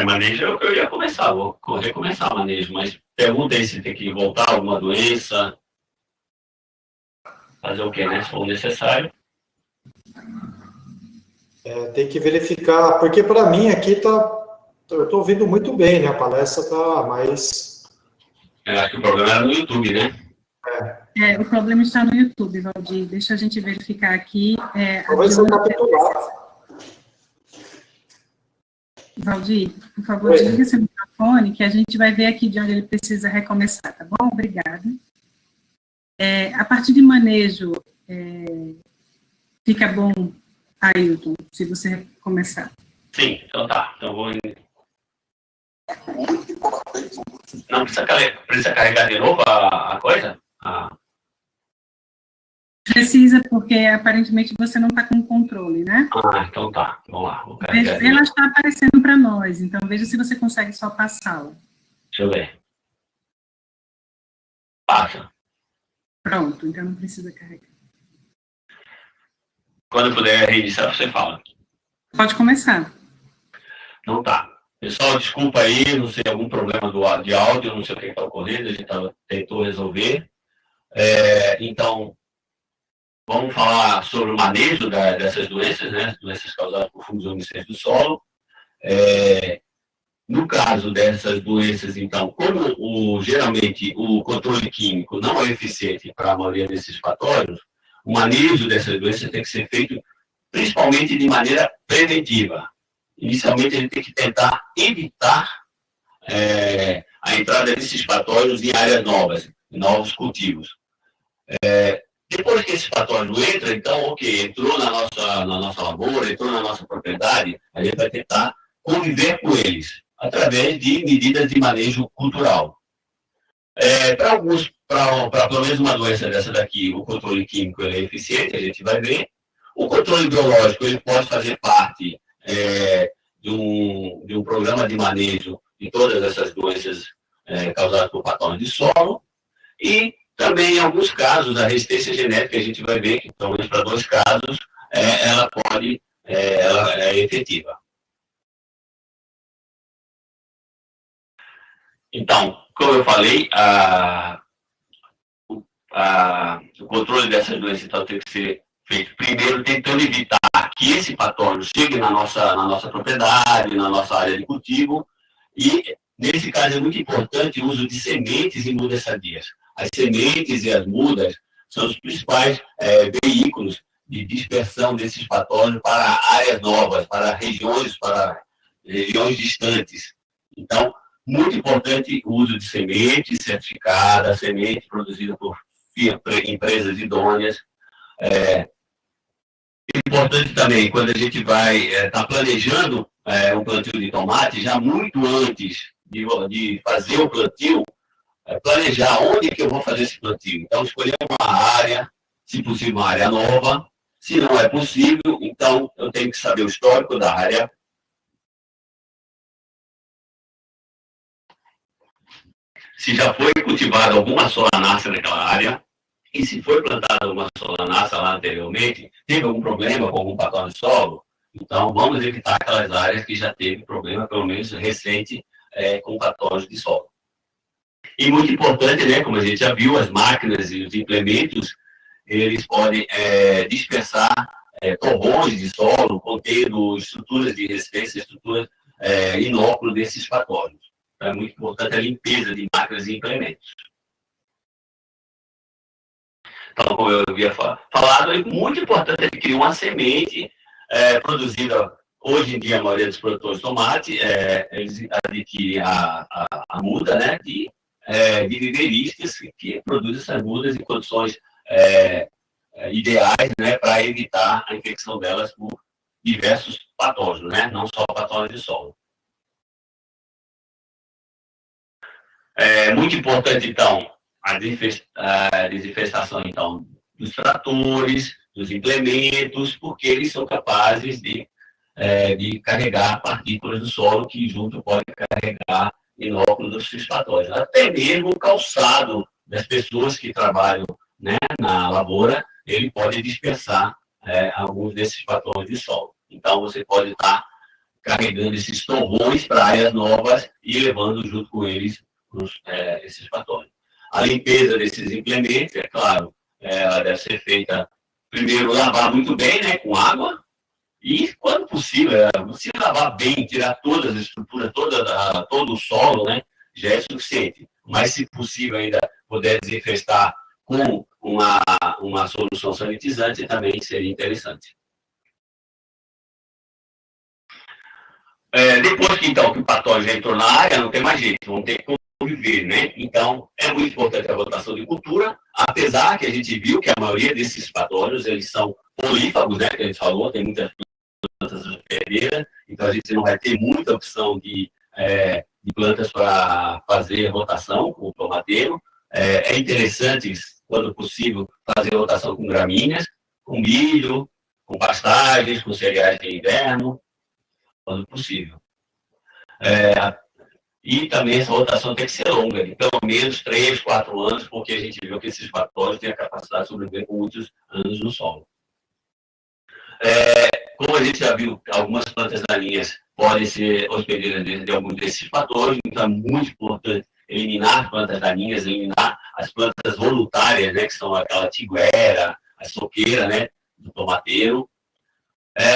Manejo é o que eu ia começar, vou recomeçar manejo, mas pergunta aí se tem que voltar alguma doença, fazer o quê, né, se for necessário. Tem que verificar, porque para mim aqui eu estou ouvindo muito bem, né, a palestra está mais... Acho que o problema era no YouTube, né? O problema está no YouTube, Valdir. Deixa a gente verificar aqui. Talvez você capturar. Valdir, por favor, desliga seu microfone, que a gente vai ver aqui de onde ele precisa recomeçar, tá bom? Obrigada. A partir de manejo, fica bom, Ailton, se você começar. Sim, então tá. Então vou... Não, precisa carregar de novo a coisa? Precisa, porque aparentemente você não está com controle, né? Então tá. Vamos lá. Ela está aparecendo para nós, então veja se você consegue só passá-la. Deixa eu ver. Passa. Pronto, então não precisa carregar. Quando puder reiniciar, você fala. Pode começar. Então tá. Pessoal, desculpa aí, não sei, algum problema de áudio, não sei o que está ocorrendo, a gente tentou resolver. Então, vamos falar sobre o manejo dessas doenças, né? Doenças causadas por fungos omníferos do solo. No caso dessas doenças, então, como geralmente o controle químico não é eficiente para a maioria desses patógenos, o manejo dessas doenças tem que ser feito principalmente de maneira preventiva. Inicialmente, a gente tem que tentar evitar a entrada desses patógenos em áreas novas, em novos cultivos. Depois que esse patógeno entra, então, ok, entrou na nossa lavoura, entrou na nossa propriedade, a gente vai tentar conviver com eles, através de medidas de manejo cultural. Para pelo menos uma doença dessa daqui, o controle químico ele é eficiente, a gente vai ver. O controle biológico ele pode fazer parte de um programa de manejo de todas essas doenças causadas por patógenos de solo. E também, em alguns casos, a resistência genética, a gente vai ver que, pelo menos para 2 casos, ela é efetiva. Então, como eu falei, o controle dessas doenças então, tem que ser feito primeiro tentando evitar que esse patógeno chegue na nossa propriedade, na nossa área de cultivo, e nesse caso é muito importante o uso de sementes e mudas sadias. As sementes e as mudas são os principais veículos de dispersão desses patógenos para áreas novas, para regiões distantes. Então, muito importante o uso de semente certificada, semente produzida por empresas idôneas. Importante também, quando a gente vai estar planejando um plantio de tomate, já muito antes de fazer o plantio, planejar onde que eu vou fazer esse plantio. Então, escolher uma área, se possível, uma área nova. Se não é possível, então eu tenho que saber o histórico da área. Se já foi cultivada alguma solanácea naquela área, e se foi plantada alguma solanácea lá anteriormente, teve algum problema com algum patógeno de solo, então vamos evitar aquelas áreas que já teve problema, pelo menos recente, com patógeno de solo. E muito importante, né, como a gente já viu, as máquinas e os implementos, eles podem dispersar torrões de solo, contendo estruturas de resistência, estruturas inóculas desses patógenos. É muito importante a limpeza de máquinas e implementos. Então, como eu havia falado, é muito importante adquirir uma semente produzida, hoje em dia, a maioria dos produtores de tomate, eles adquirem a muda, né, de viveristas que produzem essas mudas em condições ideais, né, para evitar a infecção delas por diversos patógenos, né, não só patógenos de solo. É muito importante, então, a desinfestação, então, dos tratores, dos implementos, porque eles são capazes de de carregar partículas do solo que junto pode carregar inóculos cispatógenos. Até mesmo o calçado das pessoas que trabalham, né, na lavoura, ele pode dispersar alguns desses patógenos de solo. Então, você pode estar carregando esses torrões para áreas novas e levando junto com eles esses patógenos. A limpeza desses implementos, é claro, ela deve ser feita, primeiro, lavar muito bem, né, com água, e, quando possível, se lavar bem, tirar todas as estruturas, todo o solo, né, já é suficiente. Mas, se possível, ainda puder desinfestar com uma solução sanitizante, também seria interessante. Depois que, então, que o patógeno entrou na área, não tem mais jeito, vão ter que conviver, né? Então, é muito importante a rotação de cultura, apesar que a gente viu que a maioria desses patógenos, eles são polífagos, né, que a gente falou, tem muitas plantas hospedeiras, então a gente não vai ter muita opção de plantas para fazer rotação com o tomateiro. É interessante, quando possível, fazer rotação com gramíneas, com milho, com pastagens, com cereais de inverno, quando possível. E também essa rotação tem que ser longa, de pelo menos 3, 4 anos, porque a gente viu que esses patógenos têm a capacidade de sobreviver por muitos anos no solo. Como a gente já viu, algumas plantas daninhas podem ser hospedeiras de alguns desses patógenos, então é muito importante eliminar as plantas daninhas, eliminar as plantas voluntárias, né, que são aquela tiguera, a soqueira, né, do tomateiro.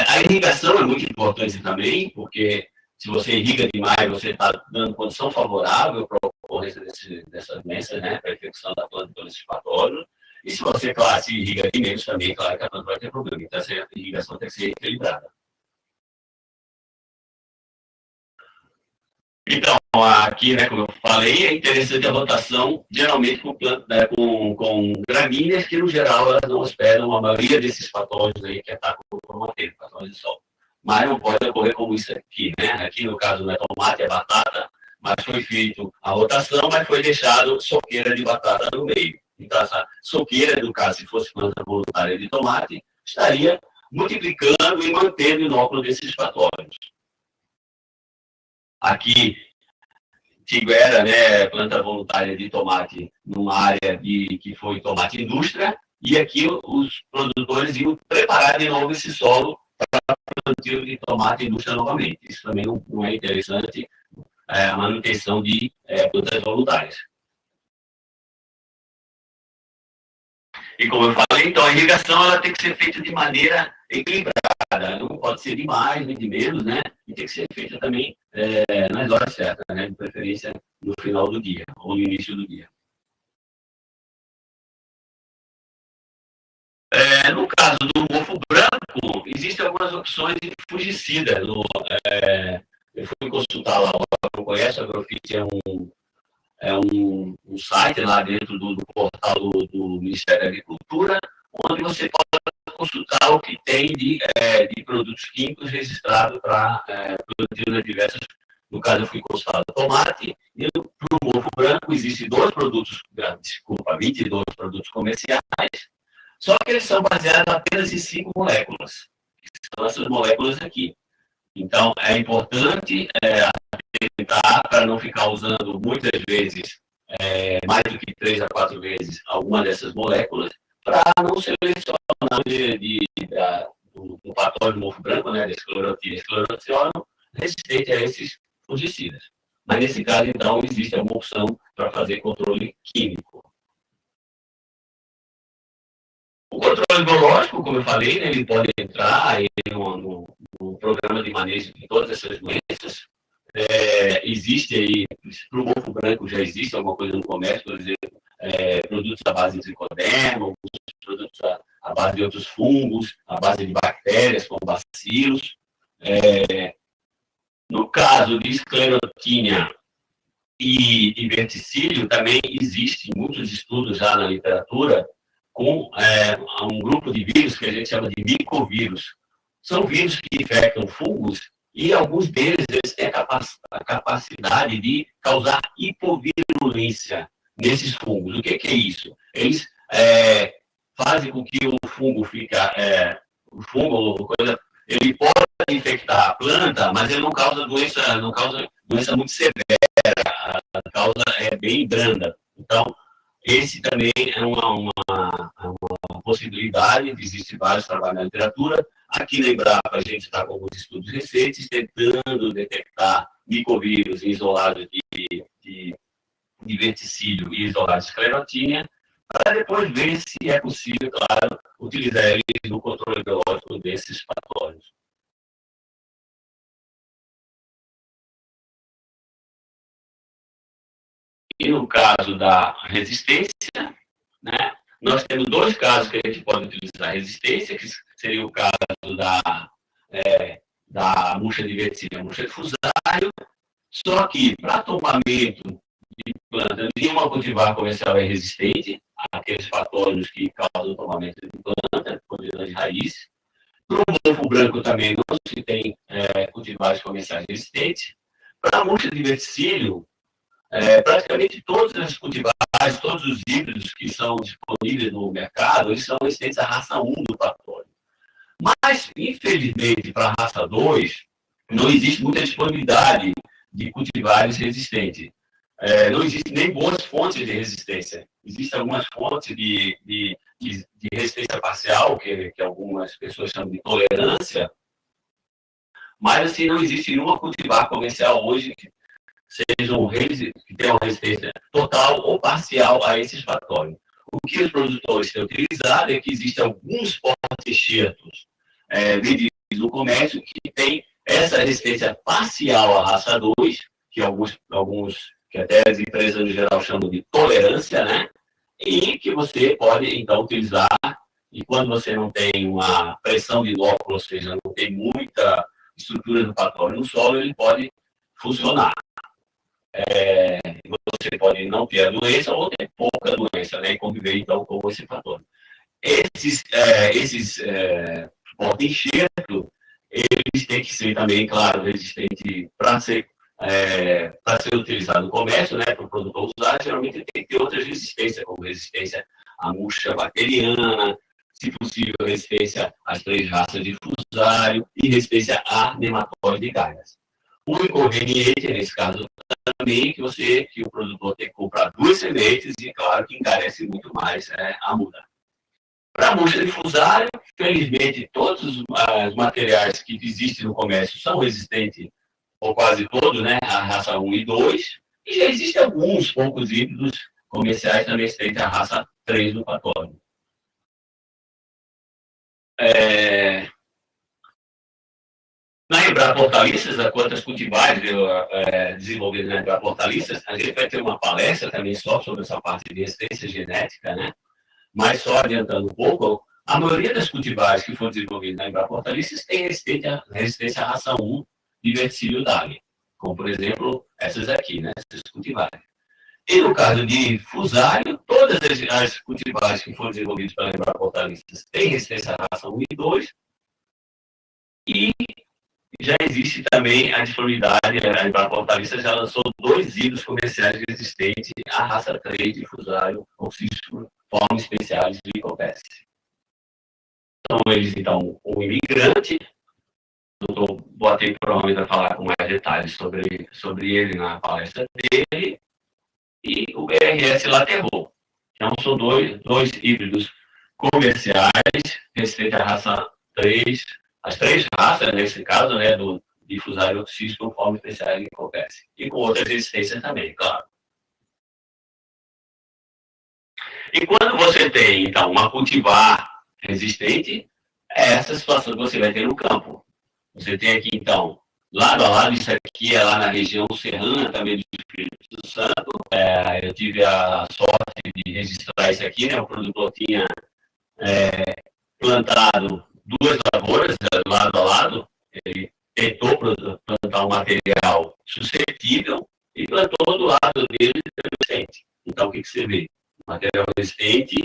A irrigação é muito importante também, porque se você irriga demais, você está dando condição favorável para a ocorrência dessas doenças, né, para a infecção da planta pelos patógenos. E se você, claro, se irriga de menos também, claro que a planta vai ter problema. Então, essa irrigação tem que ser equilibrada. Então, aqui, né, como eu falei, é interessante a rotação, geralmente com gramíneas, que no geral elas não hospedam a maioria desses patógenos aí que atacam o tomateiro, patógenos de solo. Mas não pode ocorrer como isso aqui, né? Aqui, no caso, não é tomate, é batata, mas foi feito a rotação, mas foi deixado soqueira de batata no meio. Então, essa soqueira, no caso, se fosse planta voluntária de tomate, estaria multiplicando e mantendo o inóculo desses patógenos. Aqui, tiguera, né, planta voluntária de tomate numa área que foi tomate indústria, e aqui os produtores iam preparar de novo esse solo para plantio de tomate indústria novamente. Isso também não é interessante, a manutenção de plantas voluntárias. E como eu falei, então, a irrigação ela tem que ser feita de maneira equilibrada, não pode ser de mais nem de menos, né? E tem que ser feita também nas horas certas, né? De preferência no final do dia ou no início do dia. No caso do mofo branco, existem algumas opções de fungicida. Eu fui consultar lá, eu conheço, a Agrofit é um site lá dentro do portal do Ministério da Agricultura, onde você pode consultar o que tem de produtos químicos registrados para plantio nas diversas. No caso, eu fui consultar o tomate, e para o mofo branco existem 22 produtos comerciais, só que eles são baseados apenas em 5 moléculas, que são essas moléculas aqui. Então, é importante tentar, para não ficar usando muitas vezes, mais do que 3 a 4 vezes, alguma dessas moléculas, para não selecionar do patógeno mofo branco, né, da esclerotiana, resistente a esses fungicidas. Mas, nesse caso, então, existe uma opção para fazer controle químico. O controle biológico, como eu falei, né, ele pode entrar aí no programa de manejo de todas essas doenças. Existe aí, para o mofo branco já existe alguma coisa no comércio, por exemplo, produtos à base de tricoderma, produtos à base de outros fungos, à base de bactérias, como bacilos. No caso de esclerotínia e verticílio, também existem muitos estudos já na literatura com um grupo de vírus que a gente chama de micovírus. São vírus que infectam fungos e alguns deles eles têm a capacidade de causar hipovirulência nesses fungos. O que é isso? Eles fazem com que o fungo ele pode infectar a planta, mas ele não causa doença muito severa, a causa é bem branda. Então, esse também é uma possibilidade, existem vários trabalhos na literatura. Aqui na Embrapa, a gente está com alguns estudos recentes, tentando detectar micovírus isolados de verticílio e isolados de esclerotínia, para depois ver se é possível, claro, utilizar eles no controle biológico desses patógenos. E no caso da resistência, né, nós temos dois casos que a gente pode utilizar a resistência, que seria o caso da murcha de verticílio, a murcha de fusário, só que para tombamento de planta, nenhuma cultivar comercial é resistente àqueles patógenos que causam tombamento de planta, podridão de raiz. Para o mofo branco também não se tem cultivares comerciais resistentes. Para a murcha de verticílio, praticamente todos os cultivares, todos os híbridos que são disponíveis no mercado, eles são resistentes à raça 1 do patógeno. Mas, infelizmente, para a raça 2, não existe muita disponibilidade de cultivares resistentes. Não existem nem boas fontes de resistência. Existem algumas fontes de resistência parcial, que algumas pessoas chamam de tolerância, mas assim, não existe nenhuma cultivar comercial hoje que tenha uma resistência total ou parcial a esses patógenos. O que os produtores têm utilizado é que existem alguns porta-enxertos vendidos no comércio que tem essa resistência parcial à raça 2, que que até as empresas no geral chamam de tolerância, né? E que você pode, então, utilizar, e quando você não tem uma pressão de inóculo, ou seja, não tem muita estrutura do patógeno no solo, ele pode funcionar. Você pode não ter a doença ou ter pouca doença, né? E conviver, então, com esse patógeno. Esses porta-enxerto, eles têm que ser também, claro, resistentes para ser utilizado no comércio, né, para o produtor usar, geralmente ele tem que ter outras resistências, como resistência à murcha bacteriana, se possível, resistência às 3 raças de fusário e resistência a nematóide de galhas. O inconveniente, nesse caso também, que o produtor tem que comprar 2 sementes e, claro, que encarece muito mais a muda. Para a murcha de fusário, felizmente, todos os materiais que existem no comércio são resistentes, ou quase todos, né, a raça 1 e 2, e já existem alguns poucos híbridos comerciais também resistentes à raça 3 do patógeno. Na Embrapa Hortaliças, quantas cultivares desenvolvidas na Embrapa Hortaliças, a gente vai ter uma palestra também só sobre essa parte de resistência genética, né? Mas só adiantando um pouco, a maioria das cultivares que foram desenvolvidas na Embrapa Hortaliças tem resistência à raça 1 de verticílio d'Ali, como, por exemplo, essas aqui, né? Essas cultivares. E no caso de fusário, todas as cultivares que foram desenvolvidas pela Embrapa Hortaliças têm resistência à raça 1 e 2, e já existe também a disponibilidade, a Embrapa Hortaliças já lançou 2 híbridos comerciais resistentes à raça 3 de fusário com formas especiais de licopécie. Então, então, o imigrante, o doutor Boateng provavelmente vai falar com mais detalhes sobre ele na palestra dele, e o BRS Laterro. Então, são dois híbridos comerciais resistentes à raça 3, as 3 raças, nesse caso, né, de fusário oxígeno com forma especial de licopécie. E com outras resistências também, claro. E quando você tem, então, uma cultivar resistente, é essa situação que você vai ter no campo. Você tem aqui, então, lado a lado, isso aqui é lá na região serrana também do Espírito Santo. Eu tive a sorte de registrar isso aqui, né? O produtor tinha plantado 2 lavouras lado a lado. Ele tentou plantar um material suscetível e plantou do lado dele resistente. Então, o que você vê? Material resistente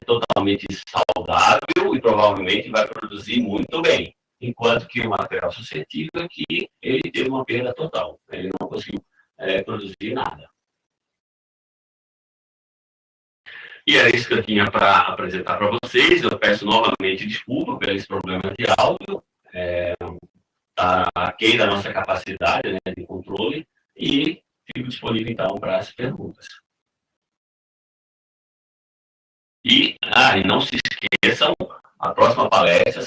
totalmente saudável e provavelmente vai produzir muito bem. Enquanto que o material suscetível é que ele teve uma perda total. Ele não conseguiu produzir nada. E era isso que eu tinha para apresentar para vocês. Eu peço novamente desculpa por esse problema de áudio. está aquém da nossa capacidade, né, de controle, e fico disponível, então, para as perguntas. E não se esqueçam, a próxima palestra,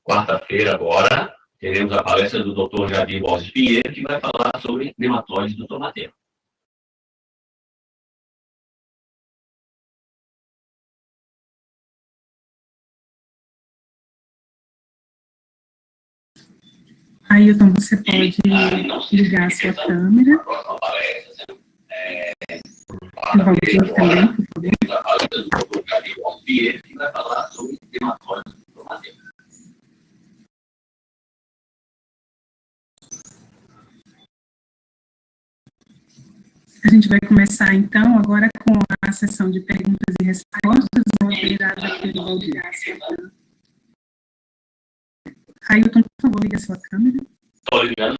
quarta-feira agora, teremos a palestra do Dr. Jadir Borges Pinheiro, que vai falar sobre nematóides do tomateiro. Ailton, você pode ligar a sua câmera. A próxima palestra, Valdir também, por favor. a palestra do Dr. Jadir Borges Pinheiro, que vai falar sobre nematóides do tomateiro. A gente vai começar, então, agora com a sessão de perguntas e respostas, moderada pelo Valdir. Ailton, por favor, liga a sua câmera. Estou ligando.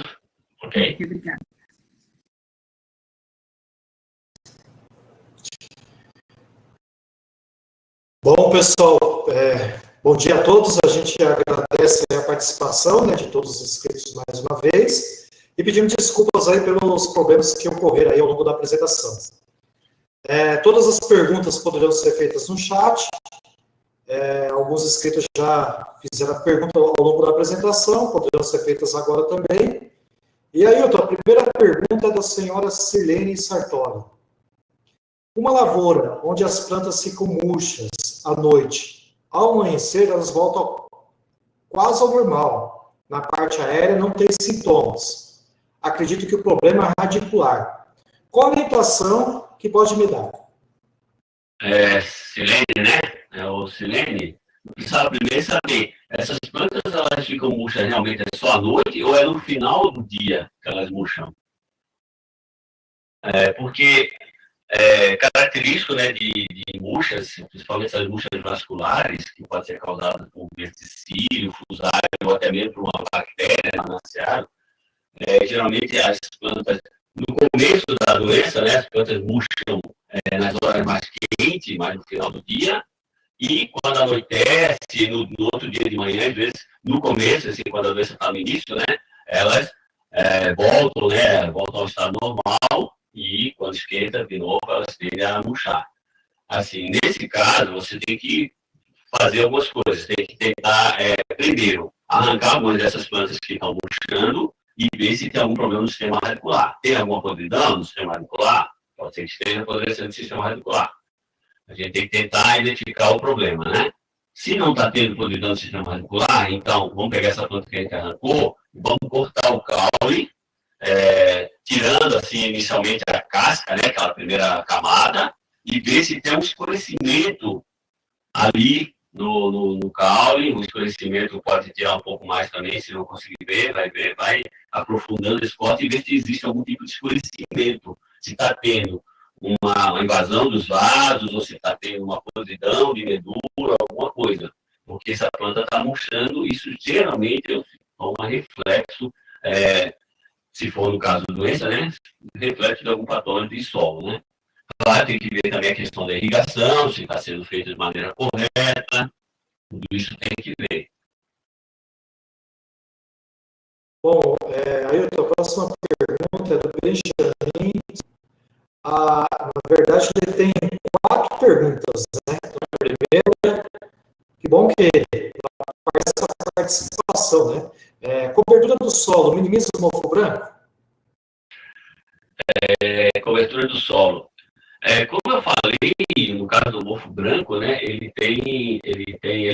Ok. Obrigada. Bom, pessoal, bom dia a todos. A gente agradece a participação, né, de todos os inscritos mais uma vez e pedimos desculpas aí pelos problemas que ocorreram aí ao longo da apresentação. Todas as perguntas poderão ser feitas no chat. Alguns inscritos já fizeram a pergunta ao longo da apresentação, poderão ser feitas agora também. E aí, a primeira pergunta é da senhora Silene Sartori. Uma lavoura onde as plantas ficam murchas à noite, ao amanhecer elas voltam quase ao normal. Na parte aérea não tem sintomas. Acredito que o problema é radicular. Qual a orientação que pode me dar? Silene, né? O Silene, precisava primeiro saber, essas plantas elas ficam murchas realmente só à noite ou é no final do dia que elas murcham? Porque característico, né, de murchas, principalmente as murchas vasculares, que pode ser causada por verticílio, fusário ou até mesmo por uma bactéria manancial, geralmente as plantas, no começo da doença, né, as plantas murcham nas horas mais quentes, mais no final do dia, e quando anoitece, no outro dia de manhã, às vezes, no começo, assim, quando a doença está no início, né, elas voltam ao estado normal, e quando esquenta de novo, elas tendem a murchar. Assim, nesse caso, você tem que fazer algumas coisas, tem que tentar, primeiro, arrancar algumas dessas plantas que estão murchando e ver se tem algum problema no sistema radicular. Tem alguma podridão no sistema radicular? Pode ser que esteja apodrecendo no sistema radicular. A gente tem que tentar identificar o problema, né? Se não está tendo podridão no sistema radicular, então vamos pegar essa planta que a gente arrancou e vamos cortar o caule, tirando assim inicialmente a casca, né, aquela primeira camada, e ver se tem um escurecimento ali no caule. O escurecimento pode tirar um pouco mais também, se não conseguir ver, vai aprofundando esse corte e ver se existe algum tipo de escurecimento, se está tendo uma invasão dos vasos, ou se está tendo uma podridão de medula, alguma coisa. Porque se a planta está murchando, isso geralmente é um reflexo, se for no caso da doença, né, reflexo de algum patógeno de solo, né. Claro, tem que ver também a questão da irrigação, se está sendo feito de maneira correta, tudo isso tem que ver. Bom, aí a próxima pergunta é do Benjamin. Na verdade, ele tem 4 perguntas, né? A primeira, que bom que faz essa participação, né? Cobertura do solo, minimiza o mofo branco? Cobertura do solo. Como eu falei, no caso do mofo branco, né, ele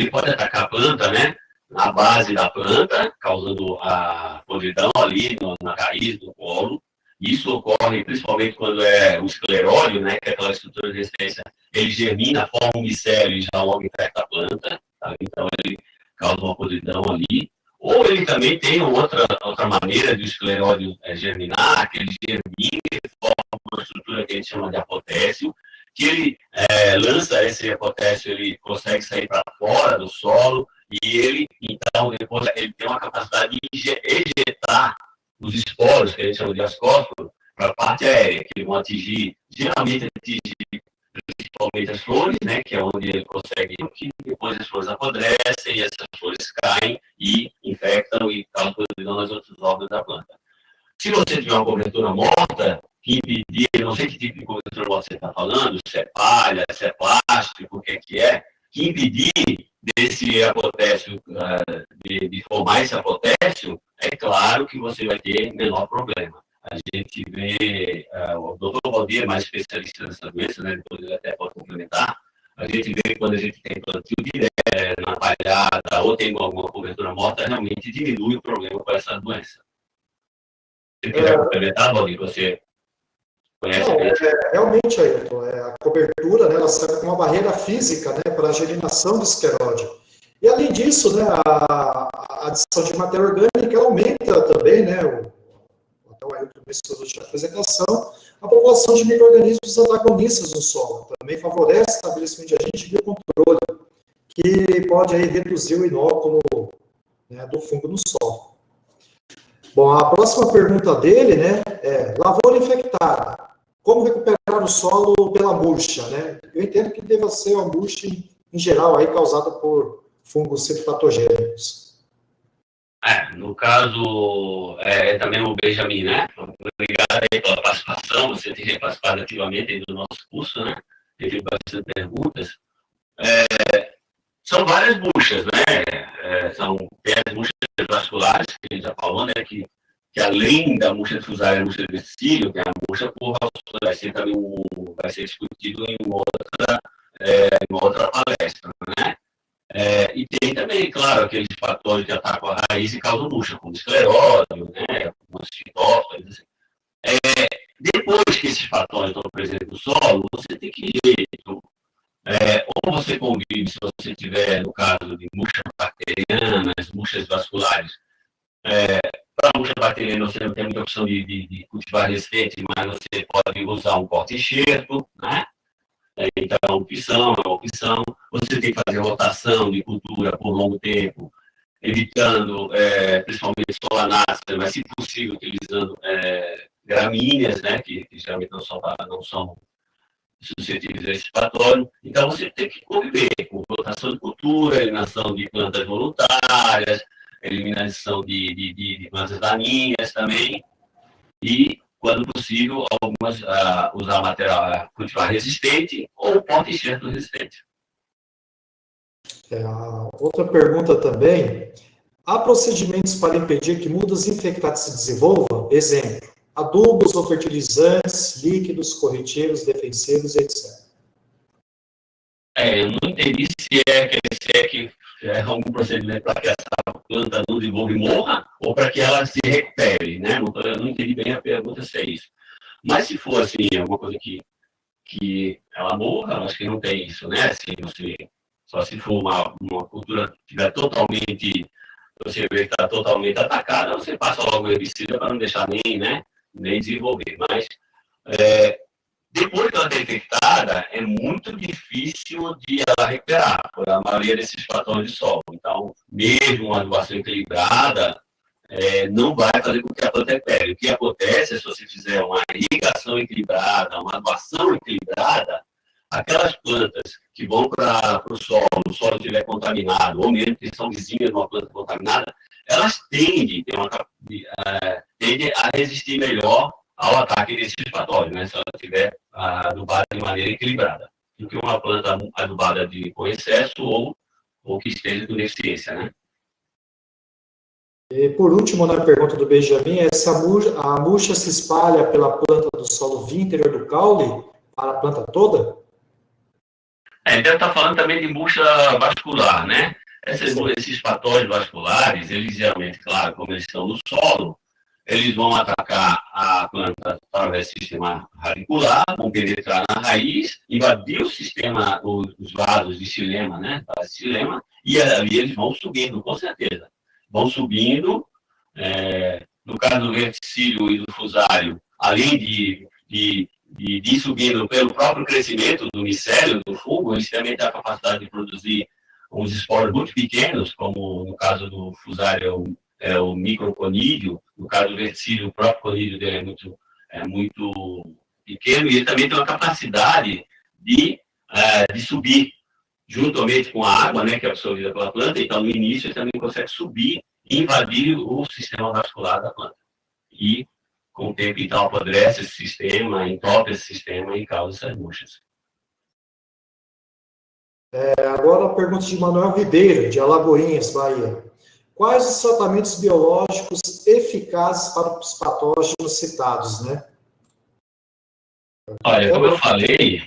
pode atacar a planta, né, na base da planta, causando a podridão ali na raiz do colo. Isso ocorre principalmente quando é o escleróide, né, que é aquela estrutura de resistência, ele germina, forma um micélio e já logo infecta a planta, tá? Então ele causa uma podridão ali. Ou ele também tem outra maneira de o escleróide germinar, que ele germina e forma uma estrutura que a gente chama de apotécio, que ele lança esse apotécio, ele consegue sair para fora do solo, e ele, então, depois ele tem uma capacidade de ejetar os esporos, que a gente chama de ascósporo, para a parte aérea, que vão atingir, geralmente principalmente as flores, né, que é onde ele consegue, que depois as flores apodrecem e essas flores caem e infectam e causam podridão nos outros órgãos da planta. Se você tiver uma cobertura morta, que impedir, não sei que tipo de cobertura morta você está falando, se é palha, se é plástico, o que é, que impedir desse apotécio, de formar esse apotécio, é claro que você vai ter menor problema. A gente vê, o doutor Valdir é mais especialista nessa doença, né? Depois ele até pode complementar, a gente vê que quando a gente tem plantio direto, na palhada, ou tem alguma cobertura morta, realmente diminui o problema com essa doença. Se quiser complementar, Valdir, você conhece? Não, realmente, Ailton, a cobertura, né, ela serve como uma barreira física, né, para a germinação do escleródio. E, além disso, né, a adição de matéria orgânica ela aumenta também, né, até o Ailton mencionou na apresentação, a população de micro-organismos antagonistas no solo. Também favorece o estabelecimento de agente de biocontrole, que pode aí reduzir o inóculo, né, do fungo no solo. Bom, a próxima pergunta dele, né, é lavoura infectada. Como recuperar o solo pela murcha, né? Eu entendo que deva ser uma murcha em geral aí causada por fungos citopatogênicos. No caso, também o Benjamin, né? Obrigado aí pela participação, você tem participado ativamente aí do nosso curso, né? Teve bastante perguntas. São várias murchas, né? Tem as murchas vasculares, que a gente já falou, né? Que além da murcha difusária e a murcha de vestígio, tem a murcha por vai ser também vai ser discutido em uma outra palestra, né? E tem também, claro, aqueles fatores que atacam a raiz e causam murcha, como escleródio, né? Como citófilos, assim. Depois que esses fatores estão presentes no solo, você tem que jeito. Ou você convive, se você tiver, no caso de murchas bacterianas, murchas vasculares, para a murcha bacteriana você não tem muita opção de cultivar resistente, mas você pode usar um porta-enxerto, né? Então, é uma opção. Você tem que fazer rotação de cultura por longo tempo, evitando, principalmente solanáceas, mas, se possível, utilizando gramíneas, né? Que geralmente não são suscetíveis a esse patógeno. Então, você tem que conviver com rotação de cultura, eliminação de plantas voluntárias, eliminação de plantas daninhas também, e, quando possível, algumas usar material cultivar resistente ou porta-enxerto resistente. Outra pergunta também, há procedimentos para impedir que mudas infectadas se desenvolvam? Exemplo, adubos ou fertilizantes, líquidos, corretivos, defensivos, etc. Eu não entendi se é algum procedimento para que essa planta não desenvolva e morra, ou para que ela se recupere, né? Eu não entendi bem a pergunta se é isso. Mas, se for assim, alguma coisa que ela morra, acho que não tem isso, né? Só se for uma cultura que estiver totalmente, você vê que está totalmente atacada, você passa logo o herbicida para não deixar nem desenvolver. Mas, depois que ela está infectada, é muito difícil de ela recuperar, por a maioria desses fatores de solo. Então, mesmo uma adubação equilibrada, não vai fazer com que a planta recupere. O que acontece é, se você fizer uma irrigação equilibrada, uma adubação equilibrada, aquelas plantas que vão para o solo estiver contaminado, ou mesmo que são vizinhas de uma planta contaminada, elas tendem a resistir melhor ao ataque desses patógenos, né? Se ela estiver adubada de maneira equilibrada, do que uma planta adubada com excesso ou que esteja com deficiência, né? E, por último, na pergunta do Benjamin, a murcha se espalha pela planta do solo via interior do caule para a planta toda? Deve estar falando também de murcha vascular, né? Esses patógenos vasculares, eles geralmente, claro, como eles estão no solo, eles vão atacar a planta através do sistema radicular, vão penetrar na raiz, invadir o sistema, os vasos de xilema, né? E ali eles vão subindo, com certeza. Vão subindo, no caso do verticílio e do fusário, além de ir subindo pelo próprio crescimento do micélio do fungo, eles também têm a capacidade de produzir uns esporos muito pequenos, como no caso do fusário é o microconídeo, no caso do verticílio, o próprio conídeo dele é muito pequeno, e ele também tem uma capacidade de de subir juntamente com a água, né, que é absorvida pela planta. Então, no início, ele também consegue subir e invadir o sistema vascular da planta. E, com o tempo, então, apodrece esse sistema, entope esse sistema e causa essas murchas. Agora a pergunta de Manuel Ribeiro, de Alagoinhas, Bahia. Quais os tratamentos biológicos eficazes para os patógenos citados, né? Olha, como eu falei,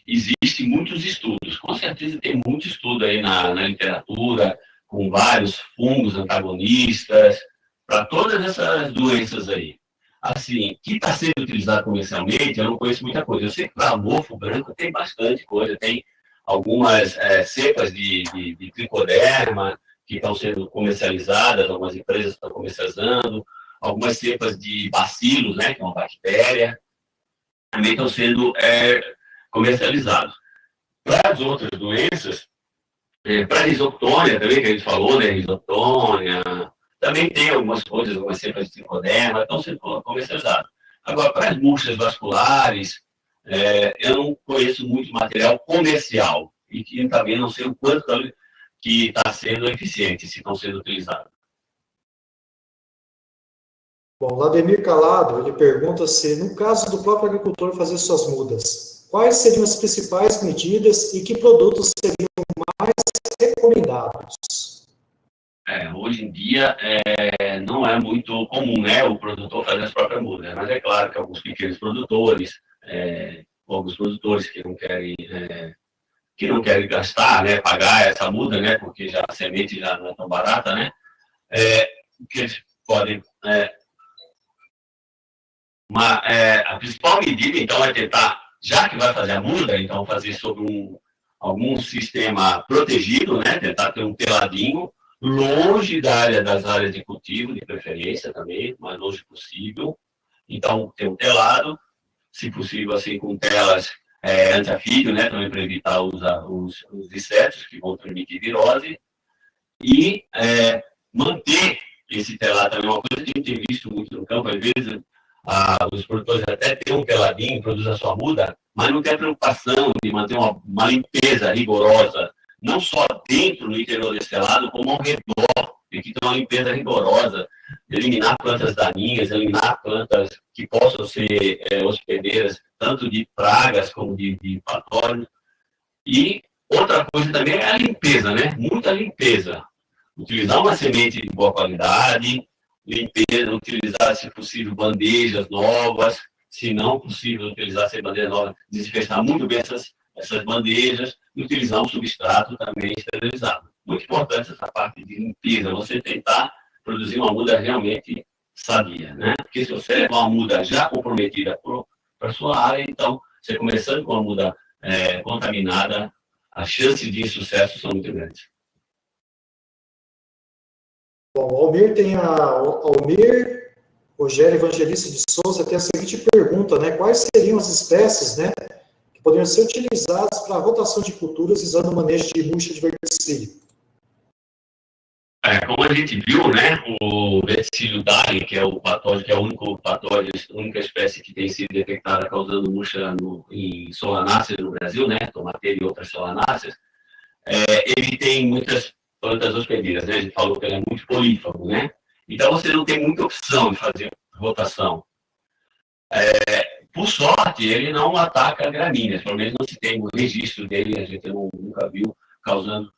existem muitos estudos. Com certeza tem muito estudo aí na literatura, com vários fungos antagonistas, para todas essas doenças aí. Assim, que está sendo utilizado comercialmente, eu não conheço muita coisa. Eu sei que para mofo branco tem bastante coisa, tem algumas cepas de tricoderma que estão sendo comercializadas, algumas empresas estão comercializando, algumas cepas de bacilos, né, que é uma bactéria, também estão sendo comercializados. Para as outras doenças, para a risotônia também, que a gente falou, né, risotônia, também tem algumas coisas, algumas cepas de tricoderma, estão sendo comercializadas. Agora, para as murchas vasculares, eu não conheço muito material comercial e que também não sei o quanto que está sendo eficiente, se estão sendo utilizados. Bom, Vladimir Calado, ele pergunta se, no caso do próprio agricultor fazer suas mudas, quais seriam as principais medidas e que produtos seriam mais recomendados? Hoje em dia não é muito comum, né, o produtor fazer as próprias mudas, mas é claro que alguns pequenos produtores, alguns produtores que não querem gastar, né, pagar essa muda, né, porque já a semente já não é tão barata, né, que eles podem a principal medida, então, é tentar, já que vai fazer a muda, então fazer sobre algum sistema protegido, né? Tentar ter um teladinho, longe das áreas de cultivo, de preferência também, o mais longe possível. Então, ter um telado, se possível, assim, com telas anti-afídeo, né? Também para evitar os insetos que vão transmitir virose. E manter esse telado também, uma coisa que a gente tem visto muito no campo, às vezes, os produtores até têm um teladinho, produzem a sua muda, mas não tem a preocupação de manter uma limpeza rigorosa, não só dentro, no interior desse telado, como ao redor, e que tem uma limpeza rigorosa, eliminar plantas daninhas, eliminar plantas que possam ser hospedeiras, tanto de pragas como de patógenos. E outra coisa também é a limpeza, né? Muita limpeza. Utilizar uma semente de boa qualidade, limpeza, utilizar, se possível, bandejas novas, se não possível, utilizar essas bandejas novas, desinfestar muito bem essas bandejas e utilizar um substrato também esterilizado. Muito importante essa parte de limpeza, você tentar produzir uma muda realmente sadia, né? Porque se você levar uma muda já comprometida para a sua área, então, você começando com uma muda contaminada, as chances de insucesso são muito grandes. Bom, o Almir tem Almir Rogério Evangelista de Souza tem a seguinte pergunta, né? Quais seriam as espécies, né, que poderiam ser utilizadas para a rotação de culturas usando o manejo de murcha de verticílio? Como a gente viu, né, o verticílio Dali, que é o patógeno, que é o único patógeno, a única espécie que tem sido detectada causando murcha em solanáceas no Brasil, né, tomateira e outras solanáceas, ele tem muitas plantas hospedeiras, né? A gente falou que ele é muito polífago, né? Então você não tem muita opção de fazer rotação. Por sorte, ele não ataca gramíneas, pelo menos não se tem um registro dele, a gente nunca viu causando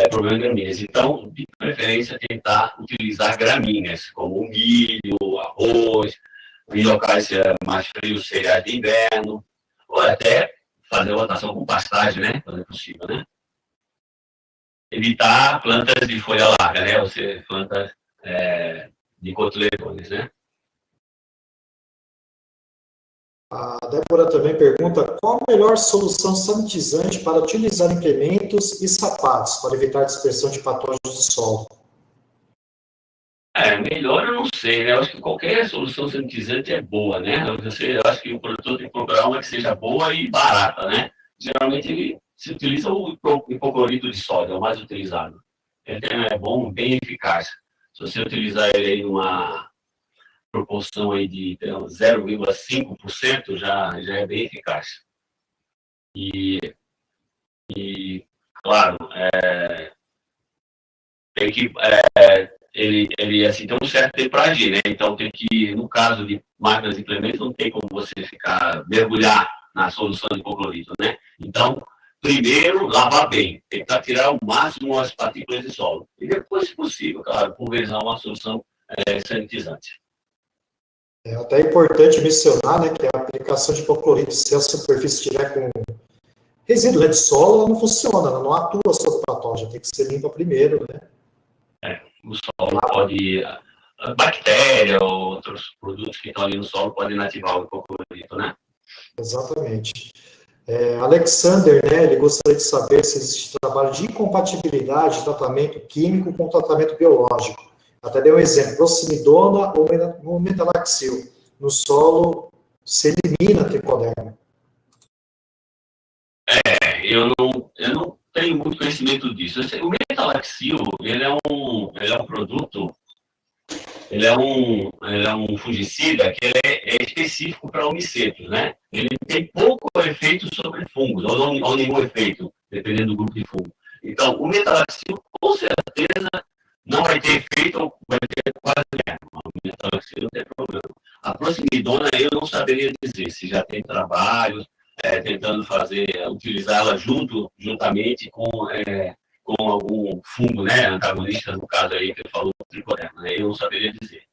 problema em gramíneas. Então, de preferência, tentar utilizar gramíneas, como o milho, arroz, em locais mais frios, cereais de inverno, ou até fazer rotação com pastagem, né? Quando é possível, né? Evitar plantas de folha larga, né? Ou seja, plantas de cotiletones, né? A Débora também pergunta qual a melhor solução sanitizante para utilizar implementos e sapatos para evitar a dispersão de patógenos do solo. Melhor eu não sei, né? Eu acho que qualquer solução sanitizante é boa, né? Eu acho que o produtor tem que procurar uma que seja boa e barata, né? Geralmente se utiliza o hipoclorito de sódio, é o mais utilizado. Ele é bom, bem eficaz. Se você utilizar ele em uma proporção aí de 0,5%, já é bem eficaz. E tem que ele assim, tem um certo tempo para agir, né? Então tem que, no caso de máquinas de implementos, não tem como você ficar mergulhar na solução de hipoclorito, né? Então, primeiro, lavar bem, tentar tirar ao máximo as partículas de solo. E depois, se possível, claro, pulverizar uma solução sanitizante. É até importante mencionar, né, que a aplicação de hipoclorito, se a superfície estiver com resíduo, né, de solo, ela não funciona, ela não atua sobre o patógeno, tem que ser limpa primeiro, né? O solo pode, a bactéria ou outros produtos que estão ali no solo podem inativar o hipoclorito, né? Exatamente. Alexander, né, ele gostaria de saber se existe trabalho de incompatibilidade de tratamento químico com tratamento biológico. Até dei um exemplo, proximidona ou metalaxil. No solo, se elimina a tricoderma. Eu não tenho muito conhecimento disso. O metalaxil, ele é um produto, ele é um fungicida que é específico para homicetos, né? Ele tem pouco efeito sobre fungos, ou nenhum efeito, dependendo do grupo de fungo. Então, o metalaxil, com certeza, não vai ter efeito, ou vai ter quase nenhum. O metalaxil não tem problema. A proximidona, eu não saberia dizer se já tem trabalhos tentando utilizá-la juntamente com algum fungo, né, antagonista, no caso aí que ele falou, tricoderma, né? Eu não saberia dizer.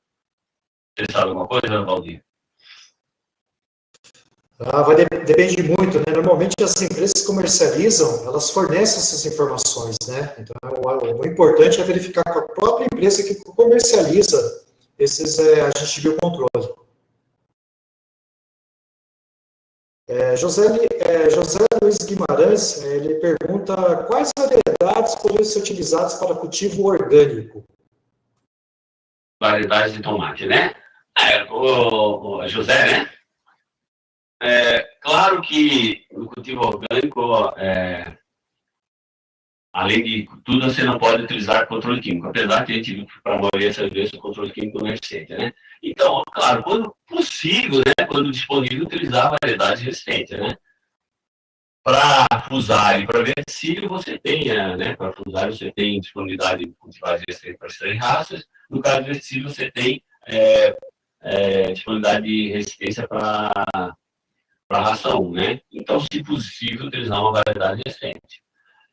Você sabe alguma coisa, Valdir? Depende muito, né? Normalmente as empresas que comercializam, elas fornecem essas informações, né? Então, o importante é verificar com a própria empresa que comercializa esses agentes de biocontrole. José Luiz Guimarães, ele pergunta quais variedades poderiam ser utilizadas para cultivo orgânico? Variedades de tomate, né? O José, né? Claro que no cultivo orgânico, além de tudo, você não pode utilizar controle químico, apesar que a gente viu que para a maioria dessas vezes o controle químico não é eficiente, né? Então, claro, quando possível, né, quando disponível, utilizar variedades resistentes, né? Para fusar e para verticílio, você tem, né? Para fusar, você tem disponibilidade de cultivares resistentes para as 3 raças. No caso do verticílio, você tem disponibilidade de resistência para a raça 1, né? Então, se possível, utilizar uma variedade resistente.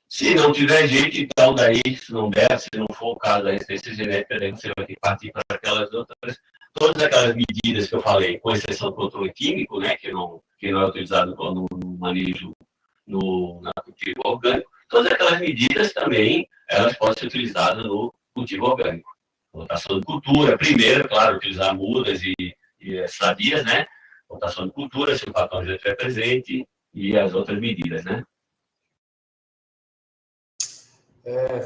Se não tiver jeito, então daí, se não der, se não for o caso da resistência genética, daí você vai ter que partir para aquelas outras, todas aquelas medidas que eu falei, com exceção do controle químico, né, que não é utilizado no manejo na cultivo orgânico, todas aquelas medidas também, elas podem ser utilizadas no cultivo orgânico. Rotação de cultura, primeiro, claro, utilizar mudas e sadias, né, rotação de cultura, se o patógeno já estiver presente, e as outras medidas, né.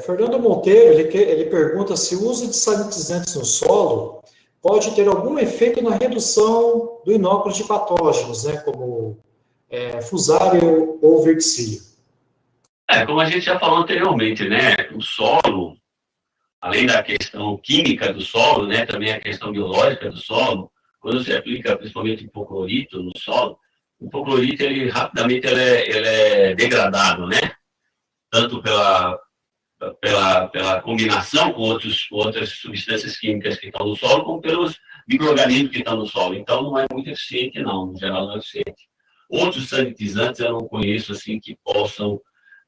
Fernando Monteiro, ele pergunta se o uso de sanitizantes no solo pode ter algum efeito na redução do inóculo de patógenos, né, como fusário ou verticílio. Como a gente já falou anteriormente, né, o solo, além da questão química do solo, né, também a questão biológica do solo, quando você aplica principalmente hipoclorito no solo, o hipoclorito, ele rapidamente ele é degradado, né, tanto pela combinação com outras substâncias químicas que estão no solo, como pelos micro-organismos que estão no solo. Então, não é muito eficiente, não. No geral, não é eficiente. Outros sanitizantes eu não conheço, assim, que possam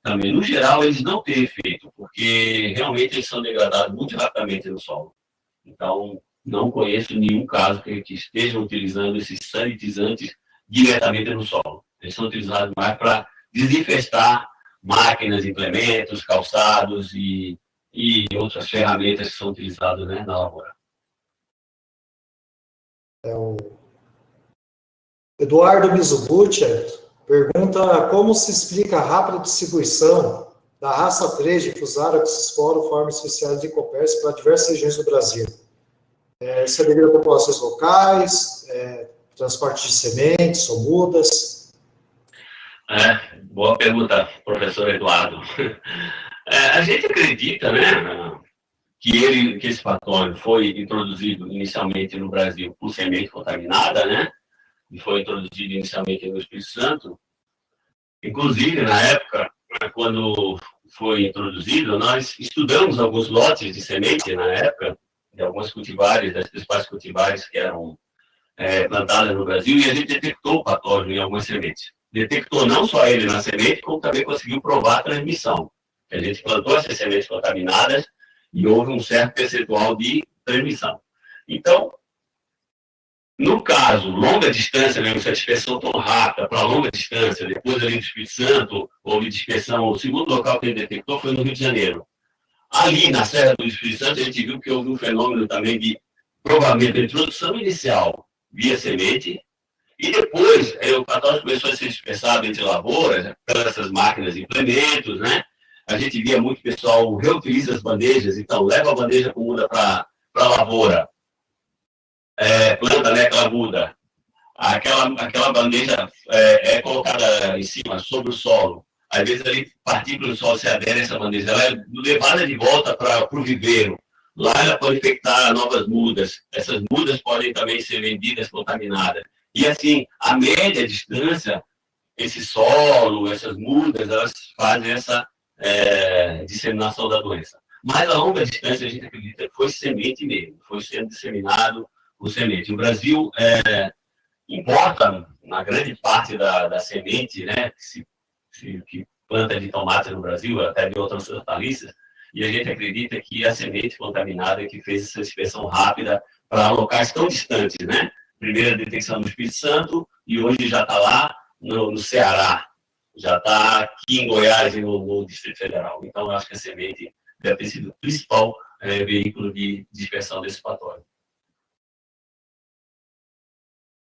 também. No geral, eles não têm efeito, porque realmente eles são degradados muito rapidamente no solo. Então, não conheço nenhum caso que estejam utilizando esses sanitizantes diretamente no solo. Eles são utilizados mais para desinfestar máquinas, implementos, calçados e outras ferramentas que são utilizadas, né, na lavoura. O Eduardo Mizubuchi pergunta como se explica a rápida distribuição da raça 3 de Fusarium oxysporo forma especial de Copércio para diversas regiões do Brasil. Isso é devido a populações locais, transporte de sementes ou mudas? Boa pergunta, professor Eduardo. A gente acredita, né, que esse patógeno foi introduzido inicialmente no Brasil por semente contaminada, né, e foi introduzido inicialmente no Espírito Santo. Inclusive, na época, quando foi introduzido, nós estudamos alguns lotes de semente na época, de algumas cultivares, das principais cultivares que eram plantadas no Brasil, e a gente detectou o patógeno em algumas sementes. Detectou não só ele na semente, como também conseguiu provar a transmissão. A gente plantou essas sementes contaminadas e houve um certo percentual de transmissão. Então, no caso, longa distância, mesmo essa dispersão tão rápida, para longa distância, depois ali do Espírito Santo, houve dispersão, o segundo local que ele detectou foi no Rio de Janeiro. Ali, na Serra do Espírito Santo, a gente viu que houve um fenômeno também de, provavelmente, a introdução inicial via semente, e depois o patógeno começou a ser dispersado entre lavouras, pelas essas máquinas de implementos, né? A gente via muito pessoal reutiliza as bandejas, então leva a bandeja com muda para a lavoura, planta, né, aquela muda. Aquela bandeja é colocada em cima, sobre o solo. Às vezes, ali, partículas do solo se aderem a essa bandeja. Ela é levada de volta para o viveiro. Lá ela pode infectar novas mudas. Essas mudas podem também ser vendidas contaminadas. E, assim, a média distância, esse solo, essas mudas, elas fazem essa disseminação da doença. Mas a longa distância, a gente acredita que foi semente mesmo. Foi sendo disseminado por semente. O Brasil importa, na grande parte da semente, né, que planta de tomate no Brasil, até de outras hortaliças, e a gente acredita que a semente contaminada que fez essa dispersão rápida para locais tão distantes, né? Primeira detecção no Espírito Santo, e hoje já está lá no Ceará, já está aqui em Goiás e no Distrito Federal. Então, eu acho que a semente deve ter sido o principal veículo de dispersão desse patógeno.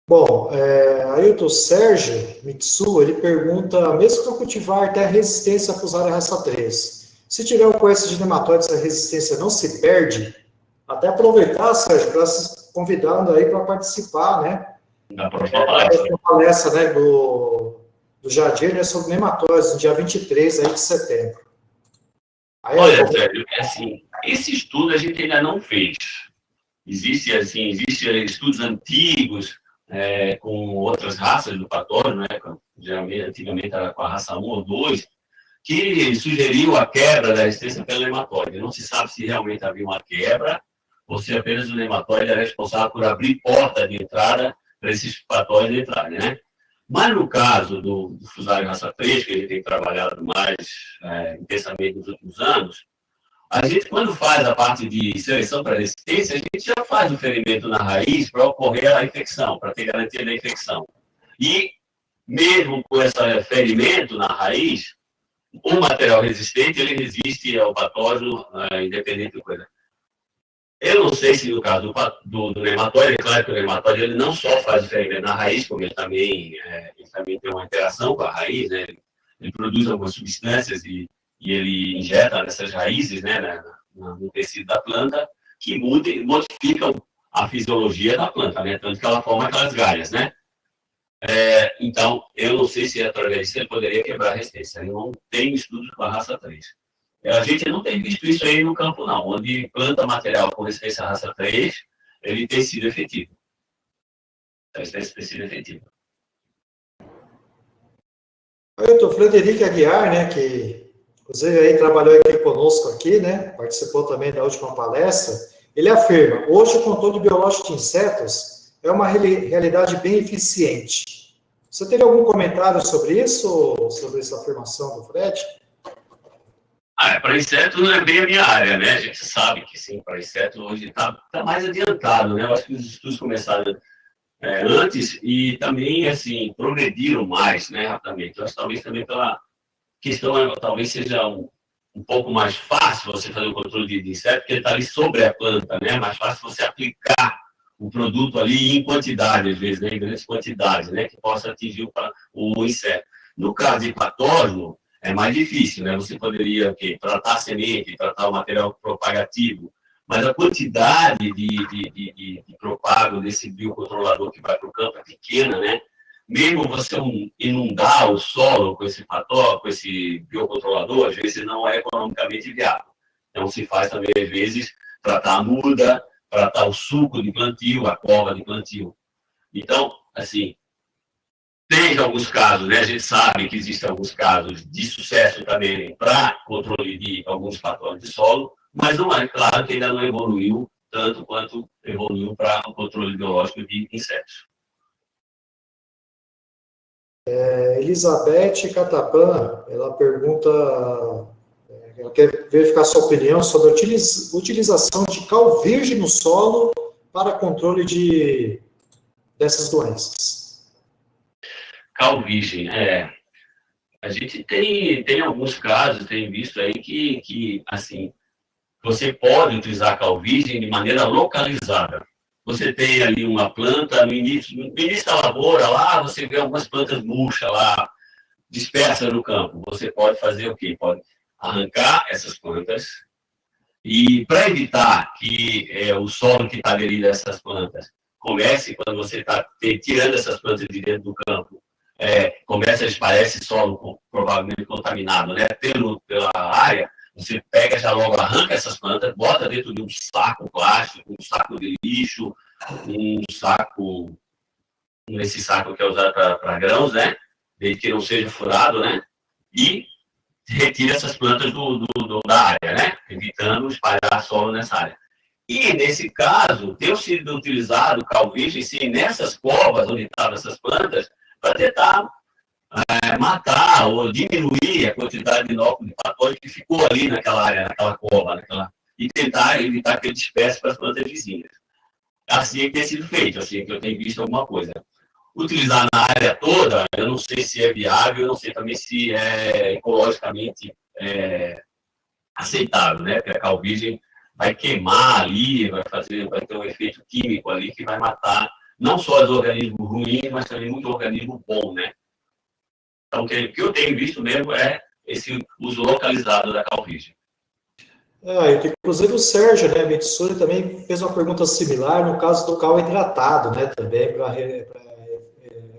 Bom, aí o Sérgio Mitsu, ele pergunta, mesmo que eu cultivar ter resistência a Fusarium raça 3, se tiver um coice de nematóides, a resistência não se perde? Até aproveitar, Sérgio, para se convidando aí para participar, né? Na próxima palestra. Palestra, né, do Jadir, né, sobre nematóides, no dia 23 aí de setembro. Aí, olha, Sérgio, assim, esse estudo a gente ainda não fez. Existem estudos antigos, com outras raças do patógeno, né? Geralmente, antigamente era com a raça 1 ou 2, que sugeriu a quebra da resistência pelo nematóide. Não se sabe se realmente havia uma quebra ou se apenas o nematóide é responsável por abrir porta de entrada para esses patógenos entrarem, né? Mas no caso do Fusarium raça 3, que a gente tem trabalhado mais intensamente nos últimos anos, a gente, quando faz a parte de seleção para resistência, a gente já faz o ferimento na raiz para ocorrer a infecção, para ter garantia da infecção. E, mesmo com esse ferimento na raiz, o material resistente, ele resiste ao patógeno, independente de coisa. Eu não sei se no caso do nematóide, é claro que o nematóide ele não só faz o ferimento na raiz, como ele também tem uma interação com a raiz, né? Ele produz algumas substâncias e ele injeta nessas raízes, né, no tecido da planta, que modificam a fisiologia da planta, né, tanto que ela forma aquelas galhas, né. Então, eu não sei se através disso ele poderia quebrar a resistência. Eu não tenho estudos com a raça 3. A gente não tem visto isso aí no campo, não. Onde planta material com resistência à raça 3, ele tem sido efetivo. A resistência tem sido efetiva. O Frederico Aguiar, né, que inclusive aí trabalhou aqui conosco aqui, né, participou também da última palestra, ele afirma, hoje o controle biológico de insetos é uma realidade bem eficiente. Você teria algum comentário sobre isso, sobre essa afirmação do Fred? Para inseto não é bem a minha área, né? A gente sabe que sim, para inseto hoje está mais adiantado, né? Eu acho que os estudos começaram antes e também, assim, progrediram mais, né, rapidamente. Eu acho que talvez também pela questão, talvez seja um pouco mais fácil você fazer o controle de inseto, porque ele está ali sobre a planta, né? É mais fácil você aplicar o produto ali em quantidade, às vezes, né? Em grandes quantidades, né? Que possa atingir o inseto. No caso de patógeno, é mais difícil, né? Você poderia tratar a semente, tratar o material propagativo, mas a quantidade de propago desse biocontrolador que vai para o campo é pequena, né? Mesmo você inundar o solo com esse patógeno, com esse biocontrolador, às vezes não é economicamente viável. Então, se faz também, às vezes, tratar a muda, tratar o suco de plantio, a cova de plantio. Então, assim, Tem alguns casos, né? A gente sabe que existem alguns casos de sucesso também para controle de alguns fatores de solo, mas não é claro que ainda não evoluiu tanto quanto evoluiu para o controle biológico de insetos. Elizabeth Catapan, ela pergunta, ela quer verificar sua opinião sobre a utilização de cal virgem no solo para controle dessas doenças. Cal virgem, a gente tem alguns casos, tem visto aí que assim, você pode utilizar cal virgem de maneira localizada. Você tem ali uma planta, no início da lavoura, lá você vê algumas plantas murchas lá, dispersas no campo. Você pode fazer o quê? Pode arrancar essas plantas e, para evitar que o solo que está aderido a essas plantas comece, quando você está tirando essas plantas de dentro do campo, começa a espalhar esse solo provavelmente contaminado, né? Pela área, você pega, já logo arranca essas plantas, bota dentro de um saco plástico, um saco de lixo, esse saco que é usado para grãos, né? Desde que não seja furado, né? E retira essas plantas da área, né? Evitando espalhar solo nessa área. E, nesse caso, tem sido utilizado cal virgem, sim, nessas covas onde estavam essas plantas, para tentar matar ou diminuir a quantidade de inóculo de patógeno que ficou ali naquela área, naquela cova, e tentar evitar que ele disperse para as plantas vizinhas. Assim é que tem sido feito, assim é que eu tenho visto alguma coisa. Utilizar na área toda, eu não sei se é viável, eu não sei também se é ecologicamente aceitável, né? Porque a cal virgem vai queimar ali, vai ter um efeito químico ali que vai matar não só os organismos ruins, mas também muito organismo bom, né? Então, o que eu tenho visto mesmo é esse uso localizado da cal virgem. Inclusive o Sérgio, né, Mitsuri, também fez uma pergunta similar no caso do cal hidratado, né, também para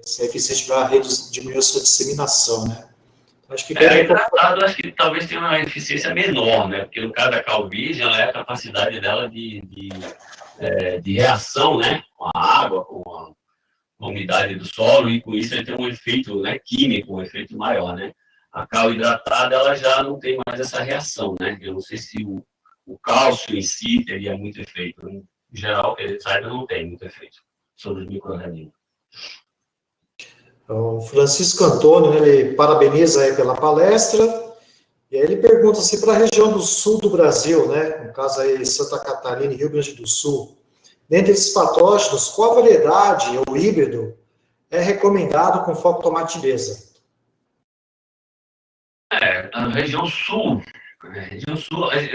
ser eficiente para diminuir a sua disseminação, né. Acho que hidratado, acho que talvez tenha uma eficiência menor, né, porque no caso da cal virgem, ela é a capacidade dela de reação, né, com a água, com a umidade do solo, e com isso ele tem um efeito, né, químico, um efeito maior, né. A cal hidratada, ela já não tem mais essa reação, né? Eu não sei se o cálcio em si teria muito efeito. Em geral, que ele saiba, não tem muito efeito sobre os micro-organismos. O Francisco Antônio, ele parabeniza aí pela palestra, e aí ele pergunta se para a região do sul do Brasil, né, no caso aí Santa Catarina e Rio Grande do Sul, dentre esses patógenos, qual variedade ou híbrido é recomendado com foco tomate mesa? A região sul,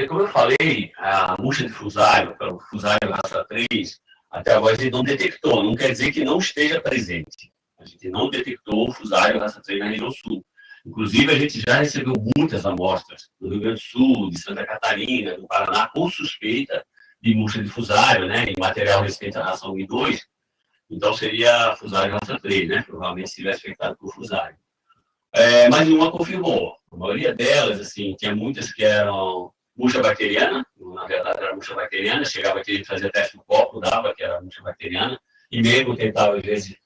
como eu falei, a murcha de fusário, o fusário raça 3, até agora a gente não detectou, não quer dizer que não esteja presente. A gente não detectou o fusário raça 3 na região sul. Inclusive, a gente já recebeu muitas amostras do Rio Grande do Sul, de Santa Catarina, do Paraná, com suspeita de murcha de fusário, né, em material resistente à raça 1 e 2. Então, seria fusário raça 3, né, provavelmente se tivesse afetado por fusário. Mas nenhuma confirmou. A maioria delas, assim, tinha muitas que eram murcha bacteriana, na verdade era murcha bacteriana, chegava aqui e fazia teste no copo, dava que era murcha bacteriana, e mesmo tentava, às vezes,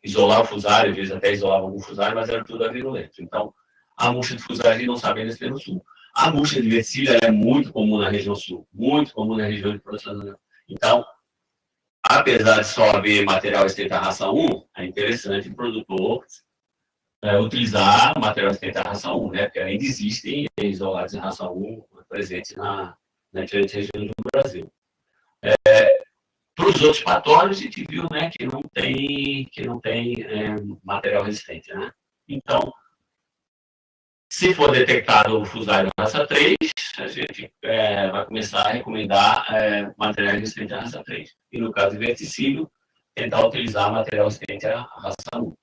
isolar o fusário, às vezes até isolava algum fusário, mas era tudo avirulento. Então, a murcha de fusário a gente não sabe ainda se tem no sul. A murcha de versilha é muito comum na região sul, muito comum na região de produção. Então, apesar de só haver material resistente à raça 1, é interessante o produtor utilizar material resistente à raça 1, né? Porque ainda existem isolados em raça 1 presentes na diferentes regiões do Brasil. Para os outros patógenos, a gente viu, né, que não tem material resistente, né? Então, se for detectado o fusário raça 3, a gente vai começar a recomendar material resistente à raça 3. E no caso de verticílio, tentar utilizar material resistente à raça 1.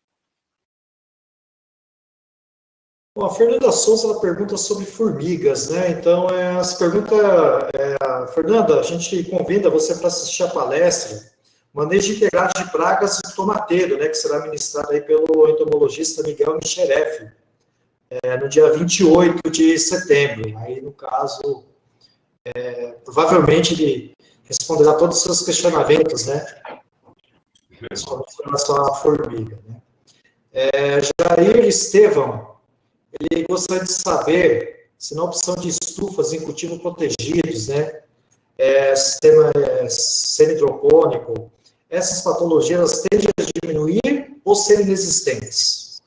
Bom, a Fernanda Souza, ela pergunta sobre formigas, né? Então, Fernanda, a gente convida você para assistir a palestra Manejo Integrado de Pragas de Tomateiro, né? Que será ministrada aí pelo entomologista Miguel Michereff, no dia 28 de setembro. Aí, no caso, provavelmente ele responderá todos os seus questionamentos, né? principalmente em relação à formiga, né? Jair Estevão, ele gostaria de saber se na opção de estufas em cultivos protegidos, né, sistema semi-hidropônico, essas patologias tendem a diminuir ou serem resistentes?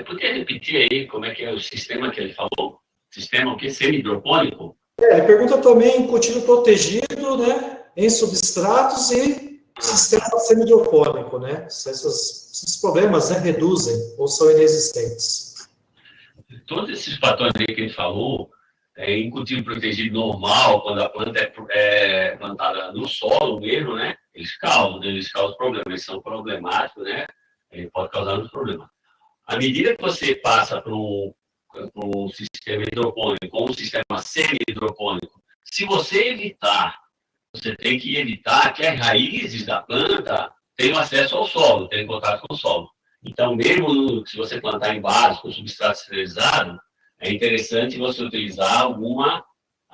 Podia repetir aí como é que é o sistema que ele falou? Sistema o quê? Semi-hidropônico? Ele pergunta também em cultivo protegido, né, em substratos e sistema semi-hidropônico, né? Se esses problemas, né, reduzem ou são inexistentes. Todos esses fatores aí que ele falou, em cultivo protegido normal, quando a planta é plantada no solo mesmo, né? Eles causam problemas, eles são problemáticos, né? Ele pode causar uns problemas. À medida que você passa para um sistema hidropônico ou um sistema semi-hidropônico, se você evitar, você tem que evitar que as raízes da planta tenham acesso ao solo, tenham contato com o solo. Então, mesmo se você plantar em vasos com substrato esterilizado, é interessante você utilizar alguma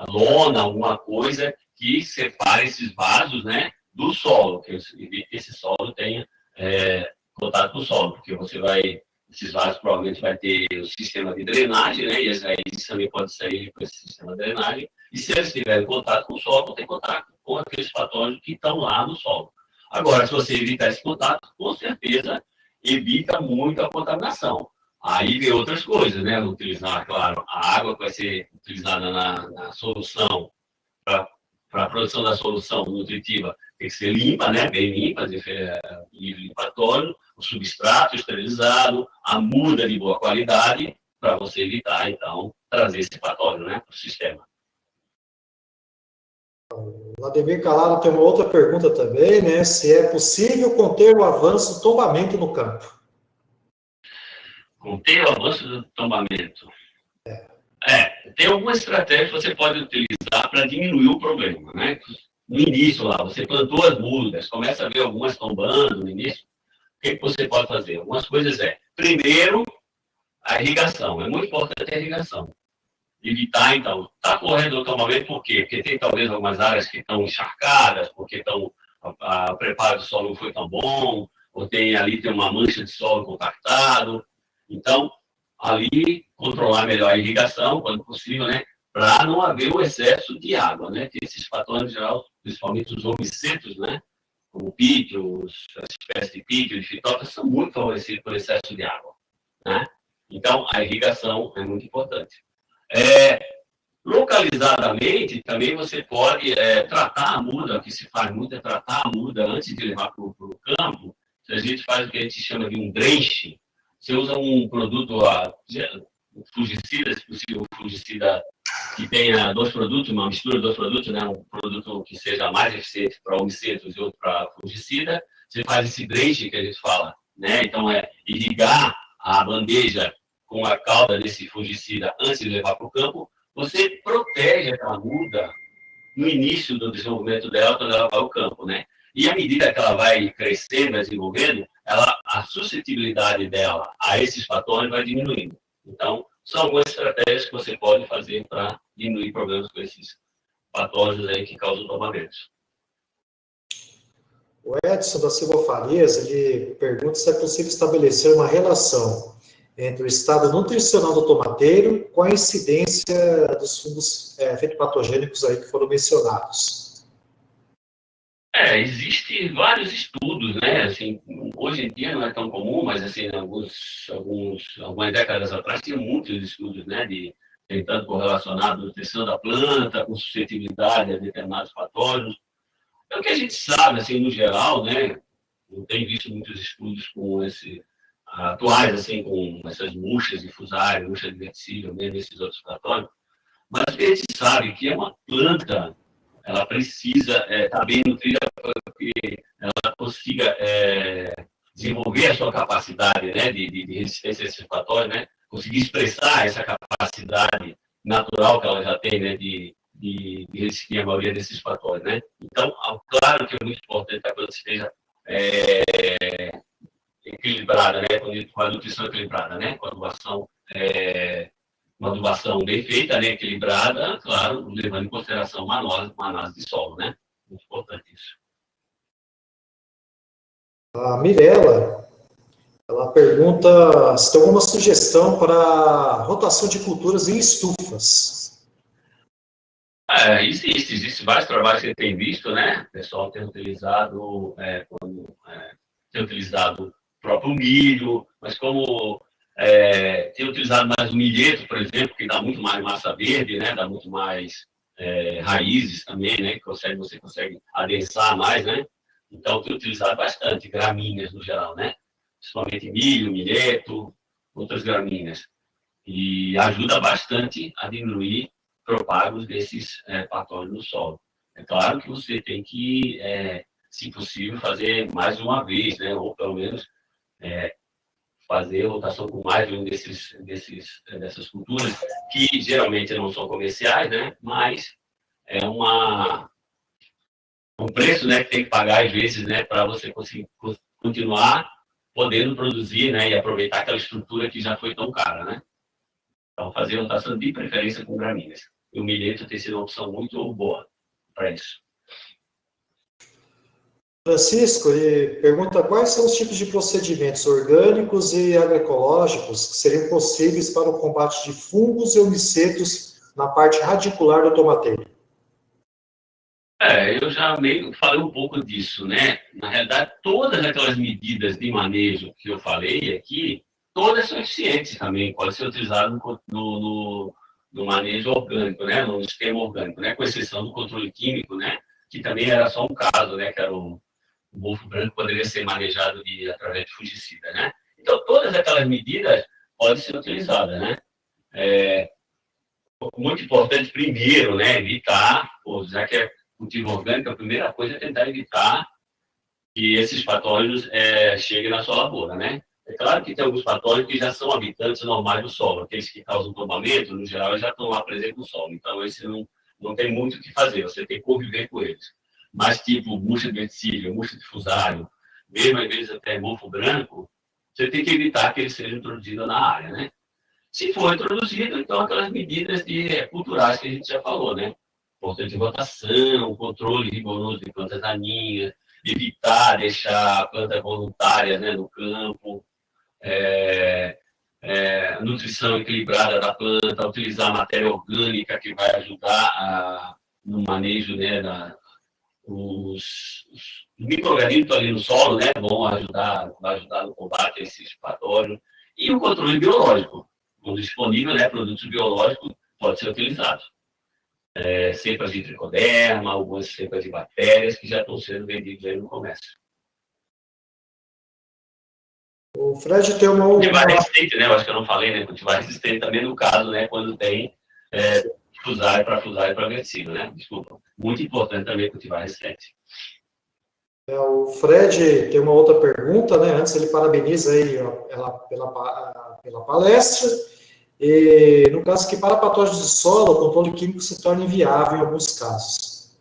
lona, alguma coisa que separe esses vasos, né, do solo, que evite que esse solo tenha contato com o solo, porque esses vasos provavelmente vai ter o sistema de drenagem, né, e as raízes também podem sair com esse sistema de drenagem, e se eles tiverem contato com o solo, vão ter contato com aqueles patógenos que estão lá no solo. Agora, se você evitar esse contato, com certeza evita muito a contaminação. Aí vem outras coisas, né? Utilizar, claro, a água que vai ser utilizada na solução, para a produção da solução nutritiva, tem que ser limpa, né? Bem limpa, livre de patógeno, o substrato esterilizado, a muda de boa qualidade, para você evitar, então, trazer esse patógeno, né, para o sistema. O Vladimir Calado tem uma outra pergunta também, né? Se é possível conter o avanço do tombamento no campo. Conter o avanço do tombamento. Tem algumas estratégias que você pode utilizar para diminuir o problema, né? No início lá, você plantou as mudas, começa a ver algumas tombando no início. O que você pode fazer? Algumas coisas primeiro, a irrigação. É muito importante a irrigação. Evitar, então, está correndo o tombamento, por quê? Porque tem talvez algumas áreas que estão encharcadas, porque o preparo do solo não foi tão bom, ou tem uma mancha de solo compactado. Então, ali, controlar melhor a irrigação, quando possível, né? Para não haver o excesso de água, né? Que esses patógenos, em geral, principalmente os omicetos, né? Como pítios, as espécies de pítio, de fitófitas, são muito favorecidos pelo excesso de água, né? Então, a irrigação é muito importante. Localizadamente, também você pode tratar a muda, o que se faz muito é tratar a muda antes de levar para o campo. A gente faz o que a gente chama de um drenche. Você usa um produto fungicida, se possível, um fungicida que tenha dois produtos, uma mistura de dois produtos, né? Um produto que seja mais eficiente para omicetos e outro para fungicida. Você faz esse drenche que a gente fala, né? Então, irrigar a bandeja com a cauda desse fungicida antes de levar para o campo, você protege aquela muda no início do desenvolvimento dela, quando ela vai ao campo, né? E à medida que ela vai crescendo, vai desenvolvendo, a suscetibilidade dela a esses patógenos vai diminuindo. Então, são algumas estratégias que você pode fazer para diminuir problemas com esses patógenos aí que causam tombamentos. O Edson da Silva Farias, ele pergunta se é possível estabelecer uma relação entre o estado nutricional do tomateiro com a incidência dos fungos fitopatogênicos aí que foram mencionados. Existem vários estudos, né? Assim, hoje em dia não é tão comum, mas assim, algumas décadas atrás tinha muitos estudos, né? Tentando correlacionar a nutrição da planta com suscetibilidade a determinados patógenos. É o que a gente sabe, assim, no geral, né? Não tem visto muitos estudos atuais, assim, com essas murchas de fusário, murcha de verticílio, mesmo esses outros patógenos. Mas a gente sabe que é uma planta, ela precisa estar bem nutrida para que ela consiga desenvolver a sua capacidade, né, de resistência a esses patógenos, né, conseguir expressar essa capacidade natural que ela já tem, né, de resistir a maioria desses patógenos, né. Então, claro que é muito importante que a planta esteja equilibrada, né, com a nutrição equilibrada, né, com a adubação uma adubação bem feita, né, equilibrada, claro, levando em consideração uma análise de solo, né? Muito importante isso. A Mirella, ela pergunta se tem alguma sugestão para rotação de culturas em estufas. Existe vários trabalhos que a gente tem visto, né? O pessoal tem utilizado, tem utilizado o próprio milho, mas como tem utilizado mais o milheto, por exemplo, que dá muito mais massa verde, né? Dá muito mais raízes também, né? Você consegue adensar mais, né? Então, tem utilizado bastante gramíneas no geral, né? Principalmente milho, milheto, outras gramíneas. E ajuda bastante a diminuir propagos desses patógenos no solo. É claro que você tem que, se possível, fazer mais de uma vez, né? Ou pelo menos fazer rotação com mais de um dessas culturas, que geralmente não são comerciais, né? Mas é um preço, né, que tem que pagar às vezes, né, para você conseguir continuar podendo produzir, né, e aproveitar aquela estrutura que já foi tão cara, né? Então, fazer rotação de preferência com gramíneas. E o milheto tem sido uma opção muito boa para isso. Francisco, ele pergunta quais são os tipos de procedimentos orgânicos e agroecológicos que seriam possíveis para o combate de fungos e homicetos na parte radicular do tomateiro. Eu já meio falei um pouco disso, né? Na realidade, todas aquelas medidas de manejo que eu falei aqui, todas são eficientes também, podem ser utilizadas no manejo orgânico, né? No sistema orgânico, né? Com exceção do controle químico, né? Que também era só um caso, né? Que era o mofo branco poderia ser manejado através de fungicida, né? Então, todas aquelas medidas podem ser utilizadas, né? Muito importante, primeiro, né? Evitar, já que é cultivo orgânico, a primeira coisa é tentar evitar que esses patógenos cheguem na sua lavoura, né? É claro que tem alguns patógenos que já são habitantes normais do solo, aqueles que causam tombamento, no geral, já estão lá presentes no solo. Então, esse não tem muito o que fazer, você tem que conviver com eles. Mas, tipo, murcha de verticílio, murcha de fusário, mesmo às vezes até mofo branco, você tem que evitar que eles sejam introduzidos na área, né? Se for introduzido, então, aquelas medidas culturais que a gente já falou, né? Importante de rotação, controle rigoroso de plantas daninhas, evitar deixar plantas voluntárias, né, no campo, nutrição equilibrada da planta, utilizar matéria orgânica que vai ajudar no manejo, né, os micro-organismos ali no solo, né, vai ajudar no combate a esses patógenos, e o controle biológico, quando disponível, né, produtos biológicos pode ser utilizado. Cepas de tricoderma, algumas cepas de bactérias que já estão sendo vendidas aí no comércio. O Fred tem uma outra... Cultivar resistente, né? Eu acho que eu não falei, né? Cultivar resistente também no caso, né? Quando tem fusário para verticílio, né? Desculpa. Muito importante também cultivar resistente. O Fred tem uma outra pergunta, né? Antes ele parabeniza aí pela palestra. E, no caso que para patógenos de solo, o controle químico se torna inviável em alguns casos.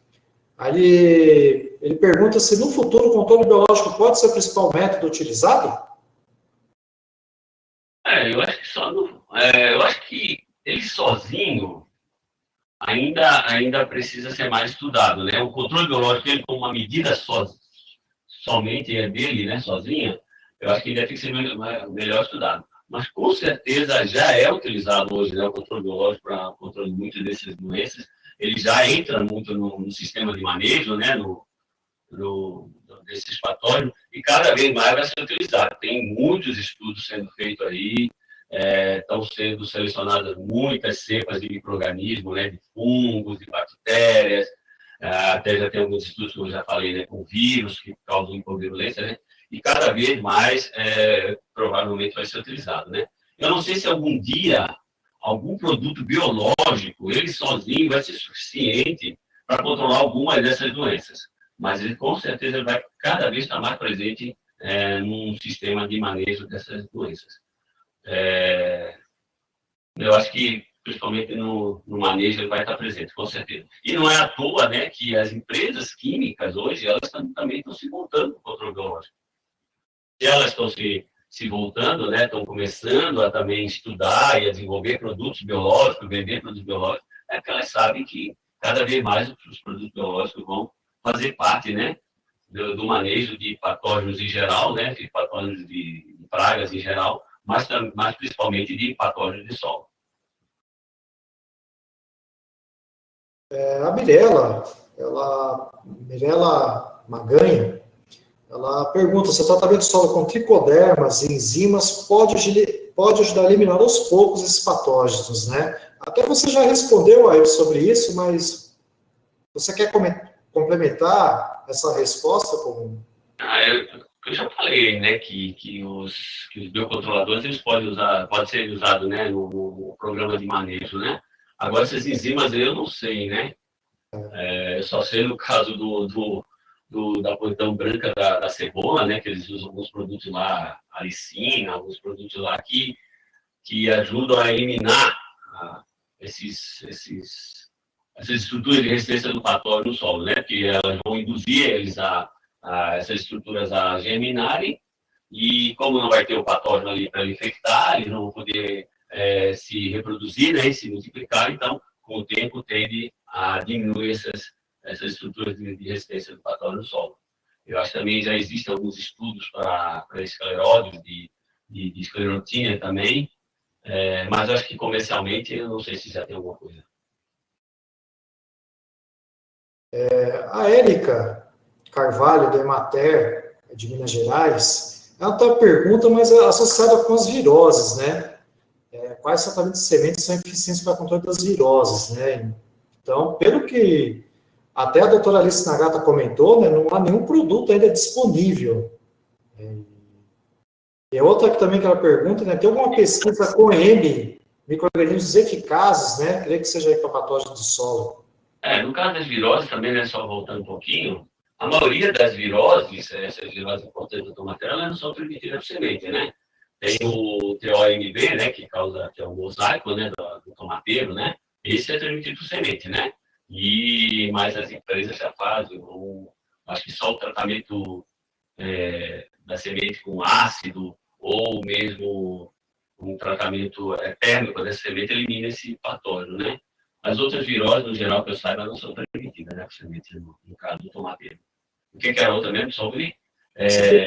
Aí ele pergunta se no futuro o controle biológico pode ser o principal método utilizado? Eu acho que eu acho que ele sozinho ainda precisa ser mais estudado, né? O controle biológico, ele como uma medida somente dele, né, sozinha, eu acho que ele deve ser melhor estudado. Mas, com certeza, já é utilizado hoje, né, o controle biológico para o controle de muitas dessas doenças. Ele já entra muito no sistema de manejo, né, desses patógenos, e cada vez mais vai ser utilizado. Tem muitos estudos sendo feitos aí, estão sendo selecionadas muitas cepas de micro-organismos, né, de fungos, de bactérias, até já tem alguns estudos, como eu já falei, né, com vírus que causam hipovirulência, né? E cada vez mais provavelmente vai ser utilizado, né? Eu não sei se algum dia algum produto biológico, ele sozinho vai ser suficiente para controlar algumas dessas doenças, mas ele com certeza vai cada vez estar mais presente num sistema de manejo dessas doenças. Eu acho que principalmente no manejo ele vai estar presente, com certeza. E não é à toa, né, que as empresas químicas hoje elas também estão se voltando para o controle biológico. Se elas estão se voltando, né, estão começando a também estudar e a desenvolver produtos biológicos, vender produtos biológicos, porque elas sabem que cada vez mais os produtos biológicos vão fazer parte, né, do manejo de patógenos em geral, né, de patógenos de pragas em geral, mas principalmente de patógenos de solo. A Mirella Maganha, ela pergunta se o tratamento do solo com tricodermas e enzimas pode ajudar a eliminar aos poucos esses patógenos, né? Até você já respondeu aí sobre isso, mas você quer complementar essa resposta? Eu já falei, né, que os biocontroladores eles podem ser usados, né, no programa de manejo, né? Agora, essas enzimas eu não sei, né? Eu só sei no caso da podridão branca da cebola, né, que eles usam alguns produtos lá, alicina, alguns produtos lá que ajudam a eliminar essas estruturas de resistência do patógeno no solo, né, porque elas vão induzir essas estruturas a germinarem, e como não vai ter o patógeno ali para infectar, eles não vão poder se reproduzir, né, e se multiplicar, então, com o tempo, tende a diminuir essas estruturas de resistência do patógeno no solo. Eu acho que também já existem alguns estudos para escleróide, de esclerotina também, mas acho que comercialmente eu não sei se já tem alguma coisa. A Érica Carvalho, da Emater, de Minas Gerais, ela tem uma pergunta, mas é associada com as viroses, né? Quais tratamentos de sementes são eficientes para o controle das viroses, né? Então, pelo que até a doutora Alice Nagata comentou, né, não há nenhum produto ainda disponível. E outra também que ela pergunta, né, tem alguma pesquisa com micro-organismos eficazes, né? Creio que seja aí para patógeno de solo. No caso das viroses, também, né, só voltando um pouquinho, a maioria das viroses, essas viroses importantes do tomate, elas não são transmitidas por semente, né? Tem o TOMB, né, que é o mosaico, né, do tomateiro, né? Esse é transmitido por semente, né? Mas as empresas já fazem, acho que só o tratamento da semente com ácido, ou mesmo um tratamento térmico dessa semente, elimina esse patógeno, né? As outras viroses, no geral, que eu saiba, não são transmitidas, né, por semente, no caso do tomateiro. O que era outra mesmo? Sobre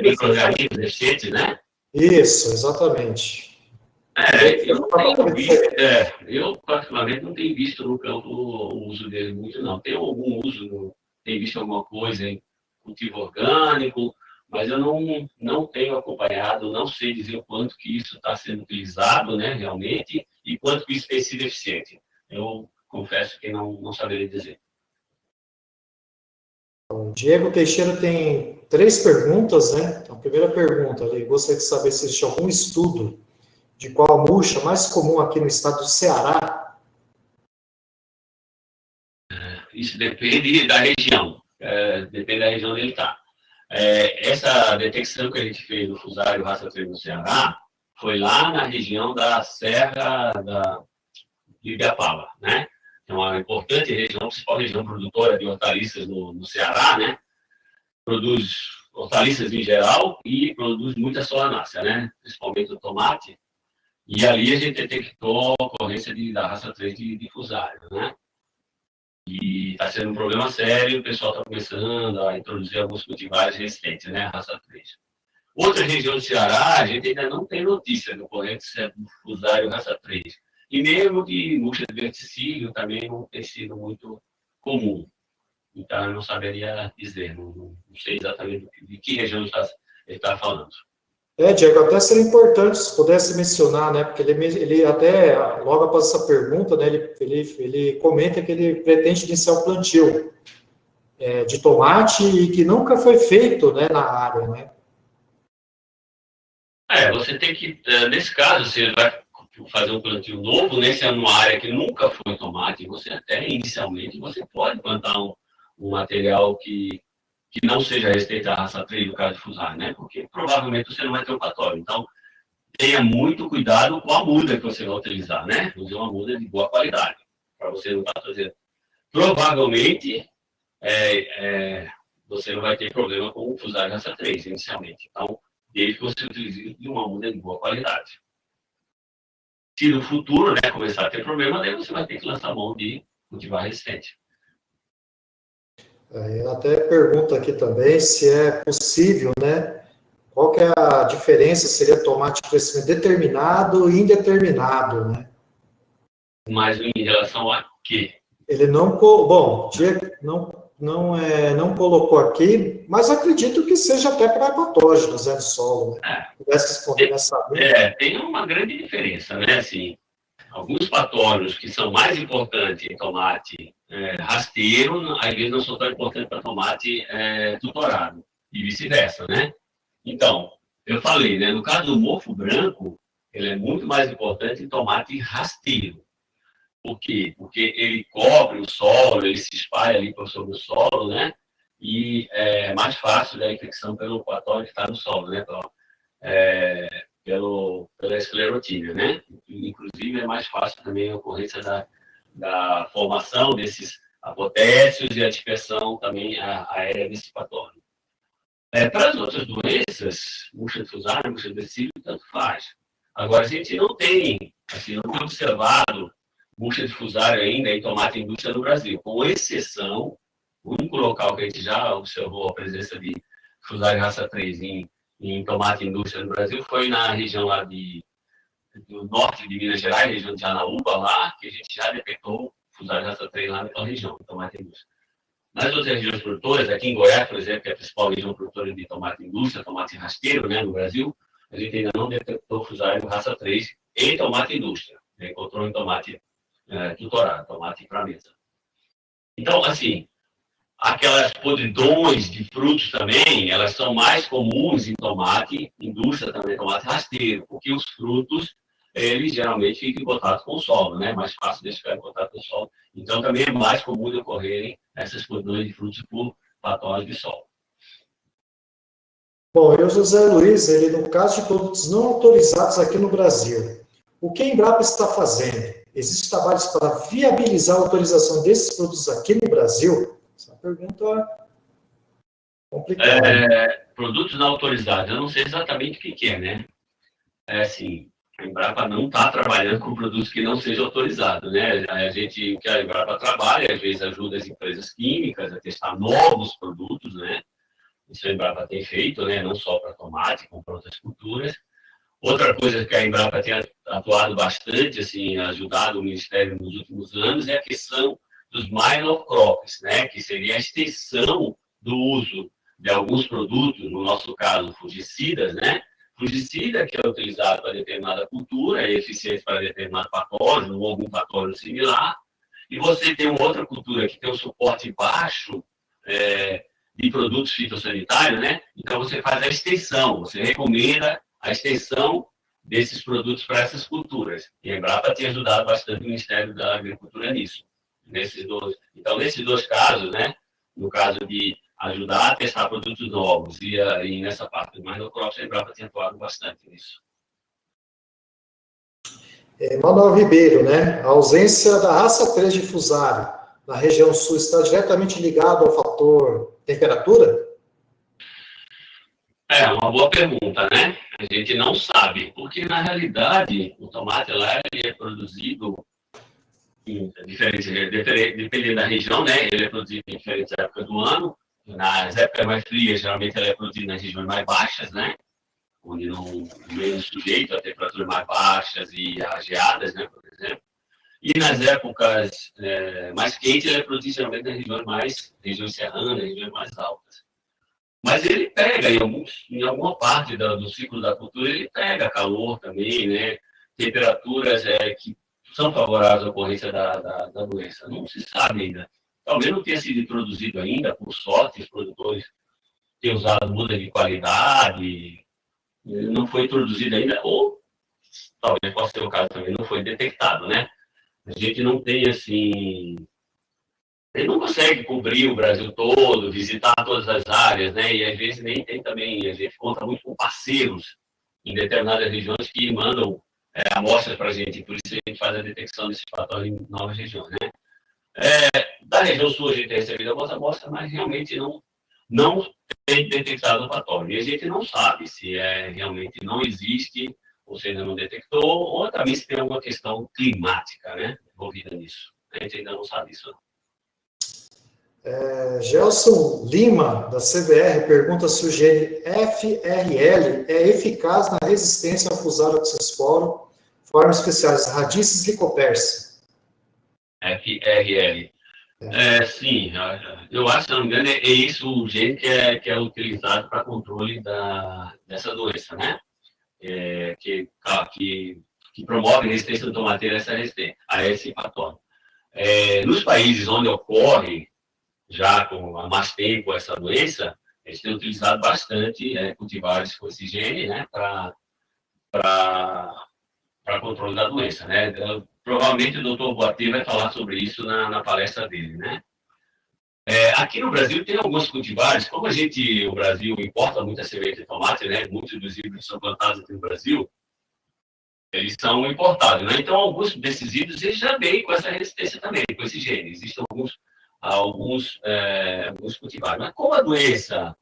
micro-organismos deficientes, né? Isso, exatamente. Eu, particularmente, não tenho visto no campo o uso dele muito, não. Tem algum uso, tem visto alguma coisa em cultivo orgânico, mas eu não tenho acompanhado, não sei dizer o quanto que isso está sendo utilizado, né, realmente, e quanto que isso tem sido eficiente. Eu confesso que não saberia dizer. O Diego Teixeira tem 3 perguntas, né? Então, a primeira pergunta, ele gostaria de saber se existe algum estudo de qual a murcha mais comum aqui no estado do Ceará. Isso depende da região, depende da região onde ele está. Essa detecção que a gente fez do fusário raça 3 no Ceará foi lá na região da Serra de Ibiapaba, né? É uma importante região, principal região produtora de hortaliças no Ceará, né? Produz hortaliças em geral e produz muita solanácea, né? Principalmente o tomate. E ali a gente detectou a ocorrência da raça 3 de fusário, né? E está sendo um problema sério, o pessoal está começando a introduzir alguns cultivares resistentes, né? Raça 3. Outra região do Ceará, a gente ainda não tem notícia do ocorrência do fusário raça 3. E mesmo de murcha de verticílio também não tem sido muito comum. Então, eu não saberia dizer, não sei exatamente de que região ele está falando. Diego, até seria importante se pudesse mencionar, né, porque ele até, logo após essa pergunta, né, ele comenta que ele pretende iniciar o plantio de tomate e que nunca foi feito, né, na área, né? Você tem que, nesse caso, você vai fazer um plantio novo, né, se é numa área que nunca foi tomate, você até, inicialmente, você pode plantar um material que não seja resistente à raça 3, no caso de fusário, né? Porque provavelmente você não vai ter um patógeno. Então, tenha muito cuidado com a muda que você vai utilizar, né? Use uma muda de boa qualidade, para você não estar fazendo. Provavelmente, você não vai ter problema com o fusário raça 3, inicialmente. Então, desde que você utilize uma muda de boa qualidade. Se no futuro, né, começar a ter problema, daí você vai ter que lançar mão de cultivar resistente. Ela até pergunta aqui também se é possível, né? Qual que é a diferença? Seria tomate de crescimento determinado e indeterminado, né? Mas em relação a quê? Ele não, bom, não colocou aqui, mas acredito que seja até para patógenos, né, do solo, né? Pudesse responder nessa linha. Tem uma grande diferença, né? Assim, alguns patógenos que são mais importantes em tomate rasteiro, às vezes não são tão importantes para tomate tutorado, e vice-versa, né? Então, eu falei, né? No caso do mofo branco, ele é muito mais importante em tomate rasteiro. Por quê? Porque ele cobre o solo, ele se espalha ali sobre o solo, né? E é mais fácil da infecção pelo patógeno que está no solo, né? Pela esclerotínia, né? Inclusive, é mais fácil também a ocorrência da formação desses apotécios e a dispersão também aérea desse patógeno. Para as outras doenças, murcha de fusário, murcha de decílio, tanto faz. Agora, a gente não tem, assim, não tem observado murcha de fusário ainda em tomate indústria no Brasil, com exceção, o único local que a gente já observou a presença de fusário raça 3 em tomate indústria no Brasil foi na região lá do norte de Minas Gerais, região de Janaúba, lá, que a gente já detectou fusário raça 3 lá naquela região, tomate indústria. Nas outras regiões produtoras, aqui em Goiás, por exemplo, que é a principal região produtora de tomate indústria, tomate rasteiro, né, no Brasil, a gente ainda não detectou fusário raça 3 em tomate indústria. Encontrou em tomate tutorado, tomate para mesa. Então, assim, aquelas podridões de frutos também, elas são mais comuns em tomate, indústria também, tomate rasteiro, porque os frutos, eles geralmente ficam em contato com o solo, né? Mais fácil de ficar em contato com o solo. Então, também é mais comum de ocorrerem essas podridões de frutos por patógenos de solo. Bom, e o José Luiz, ele, no caso de produtos não autorizados aqui no Brasil, o que a Embrapa está fazendo? Existem trabalhos para viabilizar a autorização desses produtos aqui no Brasil? Essa é uma pergunta complicada. Produtos não autorizados, eu não sei exatamente o que é, né? Assim, a Embrapa não está trabalhando com produtos que não sejam autorizados, né? O que a Embrapa trabalha, às vezes ajuda as empresas químicas a testar novos produtos, né? Isso a Embrapa tem feito, né? Não só para tomate, como para outras culturas. Outra coisa que a Embrapa tem atuado bastante, assim, ajudado o Ministério nos últimos anos, é a questão dos minor crops, né? Que seria a extensão do uso de alguns produtos, no nosso caso, fungicidas, né? Fungicida que é utilizado para determinada cultura, é eficiente para determinado patógeno ou algum patógeno similar, e você tem uma outra cultura que tem um suporte baixo de produtos fitossanitários, né? Então você faz a extensão, você recomenda a extensão desses produtos para essas culturas. E a Embrapa tem ajudado bastante o Ministério da Agricultura nisso. Então, nesses dois casos, né? No caso de ajudar a testar produtos novos e nessa parte do minor crops, a Embrapa tem atuado bastante nisso. Manuel Ribeiro, né? A ausência da raça 3 de fusário na região sul está diretamente ligado ao fator temperatura? É uma boa pergunta, né? A gente não sabe, porque na realidade o tomate lá ele é produzido dependendo da região, né? Ele é produzido em diferentes épocas do ano. Nas épocas mais frias, geralmente ele é produzido nas regiões mais baixas, né? Onde não menos sujeito a temperaturas mais baixas e a geadas, né? Por exemplo. E nas épocas mais quentes, ele é produzido geralmente nas regiões serranas, regiões mais altas. Mas ele pega, em alguma parte do ciclo da cultura, ele pega calor também, né? Temperaturas que são favoráveis à ocorrência da doença. Não se sabe ainda. Talvez não tenha sido introduzido ainda, por sorte, os produtores têm usado muda de qualidade, não foi introduzido ainda, ou talvez possa ser o caso também, não foi detectado, né? A gente não tem, assim... Ele não consegue cobrir o Brasil todo, visitar todas as áreas, né? E às vezes nem tem também, a gente conta muito com parceiros em determinadas regiões que mandam amostras para a gente, por isso a gente faz a detecção desses patógenos em novas regiões, né? Da região sul a gente tem recebido algumas amostras, mas realmente não tem detectado o patógeno. E a gente não sabe se realmente não existe, ou se ainda não detectou, ou também se tem alguma questão climática, né? Envolvida nisso. A gente ainda não sabe isso, não. Gelson Lima, da CVR, pergunta se o gene FRL é eficaz na resistência ao Fusarium oxysporo, formas especiais, Radices lycoperse. FRL. Sim, eu acho, se não me engano, é isso o gene que é utilizado para controle dessa doença, né? Que promove resistência do tomateiro a esse patógeno. Nos países onde ocorre já há mais tempo essa doença, eles têm utilizado bastante cultivares com esse gene, né, para controle da doença, né? Provavelmente o doutor Boatê vai falar sobre isso na palestra dele, né? Aqui no Brasil tem alguns cultivares, como o Brasil importa muita semente de tomate, né? Muitos dos híbridos são plantados aqui no Brasil, eles são importados, né? Então, alguns desses híbridos eles já vêm com essa resistência também, com esse gene. Existem alguns cultivares. Mas como a doença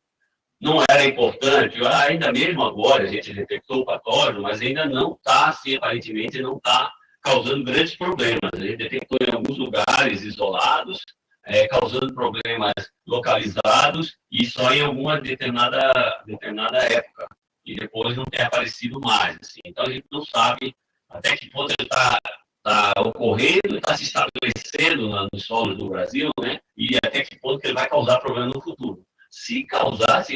não era importante, ainda mesmo agora a gente detectou o patógeno, mas ainda não está, assim, aparentemente, não está causando grandes problemas. A gente detectou em alguns lugares isolados, causando problemas localizados e só em alguma determinada época. E depois não tem aparecido mais. Assim. Então, a gente não sabe até que ponto ele está ocorrendo, está se estabelecendo nos solos do Brasil, né? E até que ponto que ele vai causar problema no futuro. Se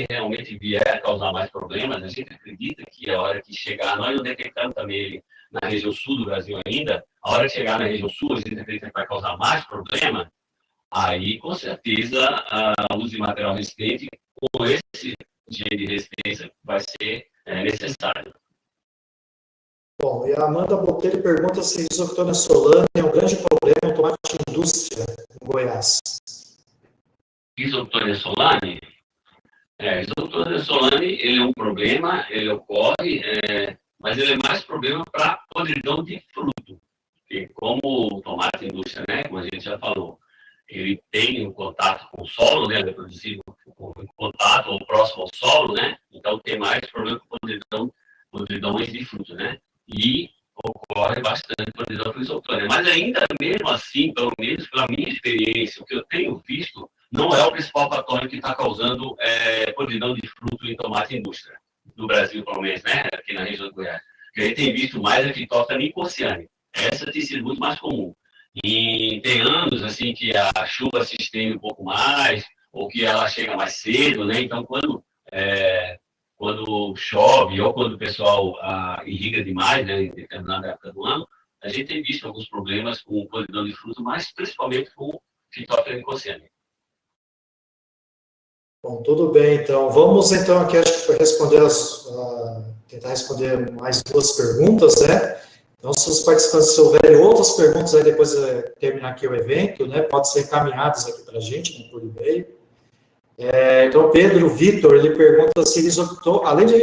realmente vier a causar mais problemas, a gente acredita que a hora que chegar, nós não detectamos também ele na região sul do Brasil ainda, a hora que chegar na região sul, a gente acredita que vai causar mais problema, aí, com certeza, o uso de material resistente com esse gene de resistência vai ser necessário. Bom, e a Amanda Botelho pergunta se Rhizoctona solani é um grande problema no tomate indústria em Goiás. Rhizoctona solani? Rhizoctona solani, ele é um problema, ele ocorre, mas ele é mais problema para podridão de fruto. Porque como o tomate indústria, né, como a gente já falou, ele tem um contato com o solo, né, ele é produzido em contato ou próximo ao solo, né, então tem mais problema com podridões de fruto, né, e ocorre bastante podridão com Rhizoctona. Mas ainda mesmo assim, pelo menos pela minha experiência, o que eu tenho visto, não é o principal patógeno que está causando podridão de fruto em tomate indústria, no Brasil, pelo menos, né, aqui na região do Goiás. O que a gente tem visto mais é a Phytophthora nicotiana. Essa tem sido muito mais comum. E tem anos assim que a chuva se estende um pouco mais, ou que ela chega mais cedo, né? Então, quando chove ou quando o pessoal irriga demais, né, em determinada época do ano, a gente tem visto alguns problemas com podridão de fruto, mas principalmente com Phytophthora nicotiana. Bom, tudo bem, então. Vamos, então, aqui, acho que tentar responder mais duas perguntas, né? Então, se os participantes houverem outras perguntas, aí depois de terminar aqui o evento, né, pode ser encaminhadas aqui para a gente, né, por e-mail. Então, Pedro Vitor, ele pergunta se além de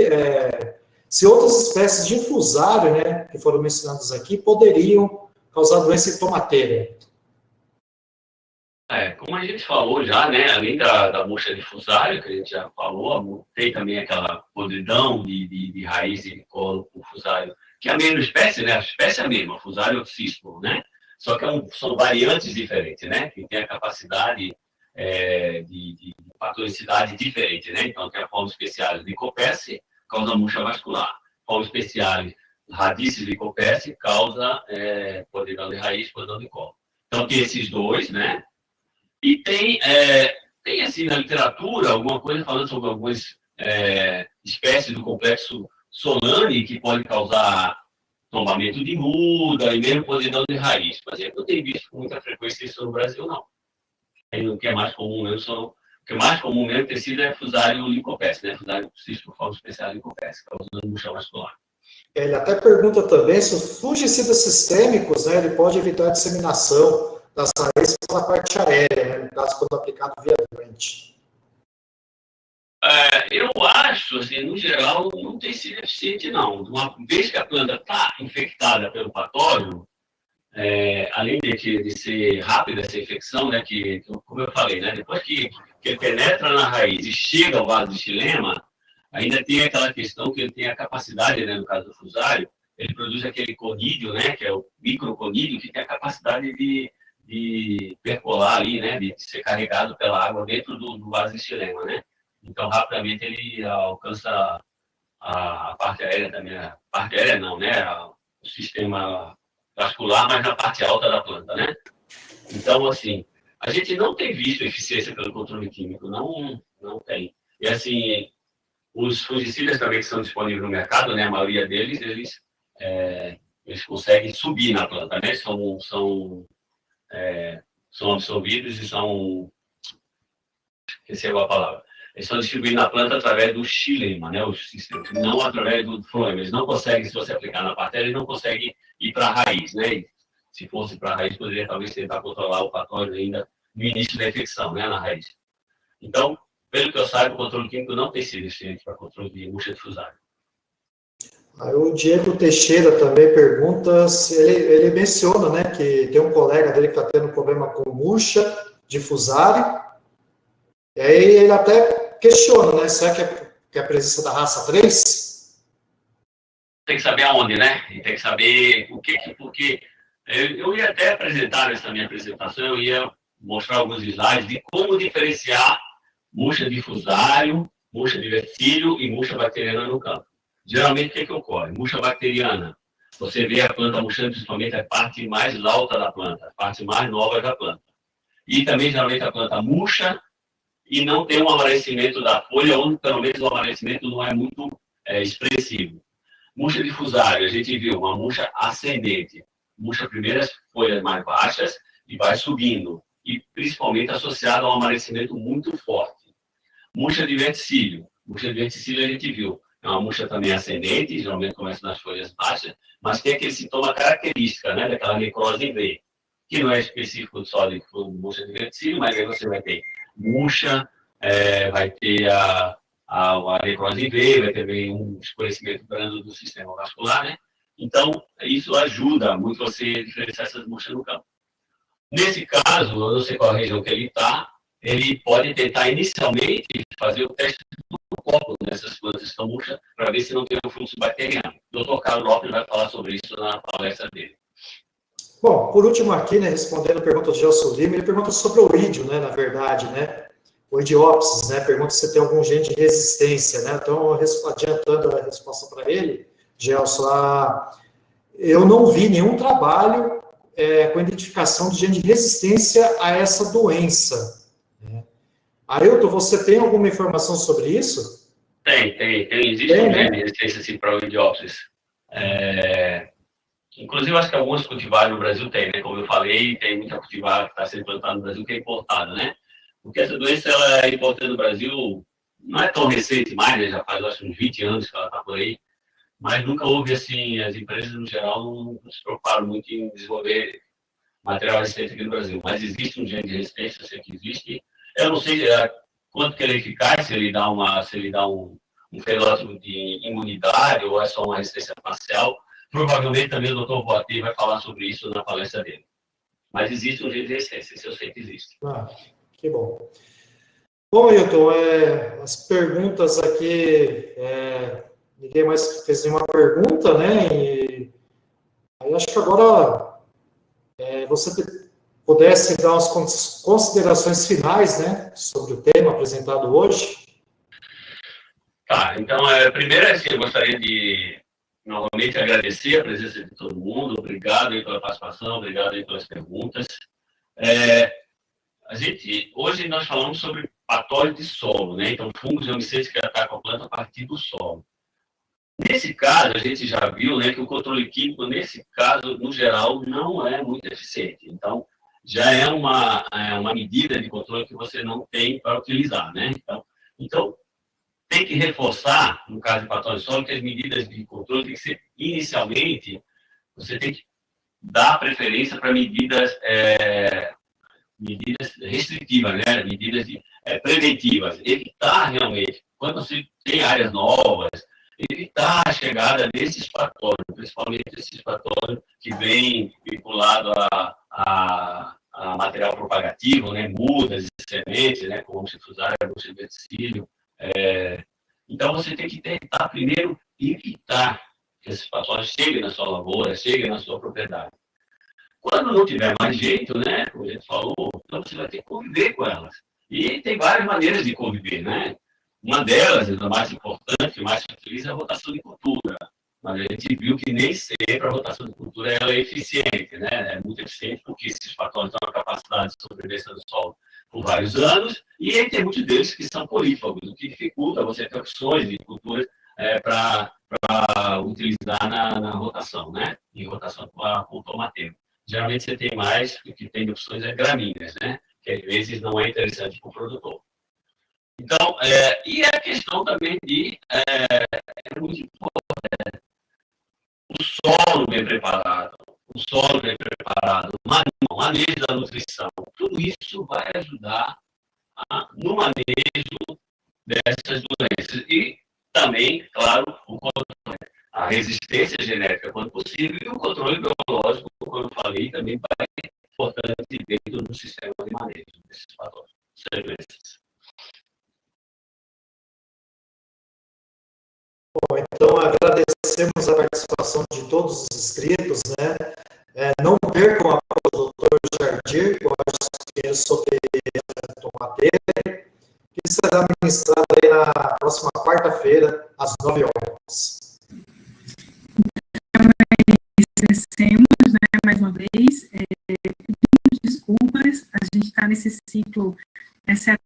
se outras espécies de infusário, né, que foram mencionadas aqui, poderiam causar doença em tomateira. Como a gente falou já, né, além da mosca de fusário, que a gente já falou, tem também aquela podridão de raiz e de colo por fusário, que é a mesma espécie, né? A espécie é a mesma, Fusarium oxysporo, né? Só que são variantes diferentes, né? Que tem a capacidade de patologicidade diferente, né? Então, tem a forma especial de Lycoperse, causa murcha vascular. Forma especial Radices lycoperse, causa podridão de raiz, podridão de colo. Então, tem esses dois, né? E tem assim, na literatura, alguma coisa falando sobre algumas espécies do complexo Solani, que pode causar tombamento de muda e mesmo podridão de raiz. Mas eu não tenho visto com muita frequência isso no Brasil, não. O que é mais comum mesmo, tem sido Fusarium lycoperse, né? Fusarium oxysporo, forma especial lycoperse, causando murcha vascular. Ele até pergunta também se os fungicidas sistêmicos, né, ele pode evitar a disseminação das raízes pela parte aérea, né, no caso, quando aplicado via doente. Eu acho, assim, no geral, não tem sido eficiente, não. Uma vez que a planta está infectada pelo patógeno, além de ser rápida essa infecção, né, que, como eu falei, né, depois que ele penetra na raiz e chega ao vaso de xilema, ainda tem aquela questão que ele tem a capacidade, né, no caso do fusário, ele produz aquele conídeo, né, que é o microconídeo, que tem a capacidade de de percolar ali, né, de ser carregado pela água dentro do vaso de xilema, né? Então, rapidamente ele alcança a parte aérea também, a parte aérea não, né, o sistema vascular, mas na parte alta da planta, né? Então, assim, a gente não tem visto eficiência pelo controle químico, não tem. E, assim, os fungicidas também que são disponíveis no mercado, né, a maioria deles, eles conseguem subir na planta, né? São absorvidos e são... Esqueci a palavra. Eles são distribuídos na planta através do xilema, né? Não através do floema. Eles não conseguem, se você aplicar na parte, eles não conseguem ir para a raiz, né? Se fosse para a raiz, poderia talvez tentar controlar o patógeno ainda no início da infecção, né? Na raiz. Então, pelo que eu saiba, o controle químico não tem sido eficiente para controle de murcha difusária. Aí o Diego Teixeira também pergunta se ele menciona, né, que tem um colega dele que está tendo problema com murcha difusária. E aí ele até questiona, né? Será que é a presença da raça 3? Tem que saber aonde, né? E tem que saber porque eu ia até apresentar nessa minha apresentação, eu ia mostrar alguns slides de como diferenciar murcha difusário, murcha de verticílio e murcha bacteriana no campo. Geralmente, o que ocorre? Murcha bacteriana, você vê a planta murchando principalmente a parte mais alta da planta, a parte mais nova da planta. E também, geralmente, a planta murcha e não tem um amarelecimento da folha, ou pelo menos o amarelecimento não é muito expressivo. Murcha difusária, a gente viu uma murcha ascendente. Murcha primeiro as folhas mais baixas e vai subindo. E principalmente associada a um amarelecimento muito forte. Murcha de verticílio. Murcha de verticílio a gente viu. É uma murcha também ascendente, geralmente começa nas folhas baixas, mas tem aquele sintoma característico, né, daquela necrose em V, que não é específico só de murcha de verticílio, mas aí você vai ter murcha, vai ter a necrose em V, vai ter também um escurecimento brando do sistema vascular, né? Então, isso ajuda muito você diferenciar essas murchas no campo. Nesse caso, eu não sei qual a região que ele está, ele pode tentar inicialmente fazer o teste do copo nessas plantas que estão murchas, para ver se não tem um fluxo bacteriano. O Dr. Carlos Lopes vai falar sobre isso na palestra dele. Bom, por último aqui, né, respondendo a pergunta do Gelson Lima, ele pergunta sobre o oídio, né, na verdade, né, o idiópsis, né, pergunta se tem algum gene de resistência, né, então, adiantando a resposta para ele, Gelson, eu não vi nenhum trabalho com identificação de gene de resistência a essa doença. Né? Ailton, você tem alguma informação sobre isso? Tem. Existe um gene de resistência assim, para o idiópsis. Inclusive, acho que algumas cultivares no Brasil tem, né? Como eu falei, tem muita cultivar que está sendo plantada no Brasil que é importada, né? Porque essa doença ela é importada no Brasil, não é tão recente mais, né? Já faz, acho, uns 20 anos que ela está por aí, mas nunca houve, assim, as empresas, no geral, não se preocuparam muito em desenvolver material resistente aqui no Brasil. Mas existe um gene de resistência, eu sei que existe. Eu não sei quanto que ele é eficaz, se ele dá um fenótipo de imunidade ou é só uma resistência parcial. Provavelmente também o Dr. Boatê vai falar sobre isso na palestra dele. Mas existe um gene de resistência, isso eu sei que existe. Que bom. Bom, Ailton, as perguntas aqui, ninguém mais fez nenhuma pergunta, né? E aí acho que agora você pudesse dar umas considerações finais, né, sobre o tema apresentado hoje. Tá, então, primeiro, assim, eu gostaria de novamente agradecer a presença de todo mundo, obrigado aí pela participação, obrigado aí pelas perguntas. Hoje nós falamos sobre patógeno de solo, né? Então, fungos e homicídios que atacam a planta a partir do solo. Nesse caso, a gente já viu, né, que o controle químico, nesse caso, no geral, não é muito eficiente. Então, já é uma medida de controle que você não tem para utilizar, né? Então tem que reforçar, no caso de patógeno de solo, que as medidas de controle tem que ser, inicialmente, você tem que dar preferência para medidas restritivas, né? Medidas preventivas. Evitar realmente, quando você tem áreas novas, evitar a chegada desses patógenos, principalmente esses patógenos que vêm vinculados a material propagativo, né? Mudas e sementes, né? Como difusária, murcha de verticílio. Então, você tem que tentar, primeiro, evitar que esses patógenos cheguem na sua lavoura, cheguem na sua propriedade. Quando não tiver mais jeito, né, como a gente falou, então você vai ter que conviver com elas. E tem várias maneiras de conviver, né? Uma delas, a mais importante, mais se utiliza, é a rotação de cultura. Mas a gente viu que nem sempre a rotação de cultura ela é eficiente, né? É muito eficiente porque esses fatores dão a capacidade de sobrevivência do solo por vários anos, e aí tem muitos deles que são polífagos, o que dificulta você ter opções de culturas para utilizar na rotação, né? Em rotação com tomateiro. Geralmente você tem mais, o que tem de opções é gramíneas, né? Que às vezes não é interessante para o produtor. Então, e a questão também de, é muito importante, o solo bem preparado, o manejo da nutrição, tudo isso vai ajudar no manejo dessas doenças. E também, claro, o controle, a resistência genética, quando possível, e o controle biológico, como eu falei, também vai ser importante dentro do sistema de manejo desses fatores, dessas doenças. Bom, então agradecemos a participação de todos os inscritos, né? Não percam a prova do Dr. Jardir, que eu acho que é sobre tomateira, que será ministrada aí na próxima quarta-feira, às 9 horas. Agradecemos, né, mais uma vez, pedimos desculpas, a gente está nesse ciclo extra,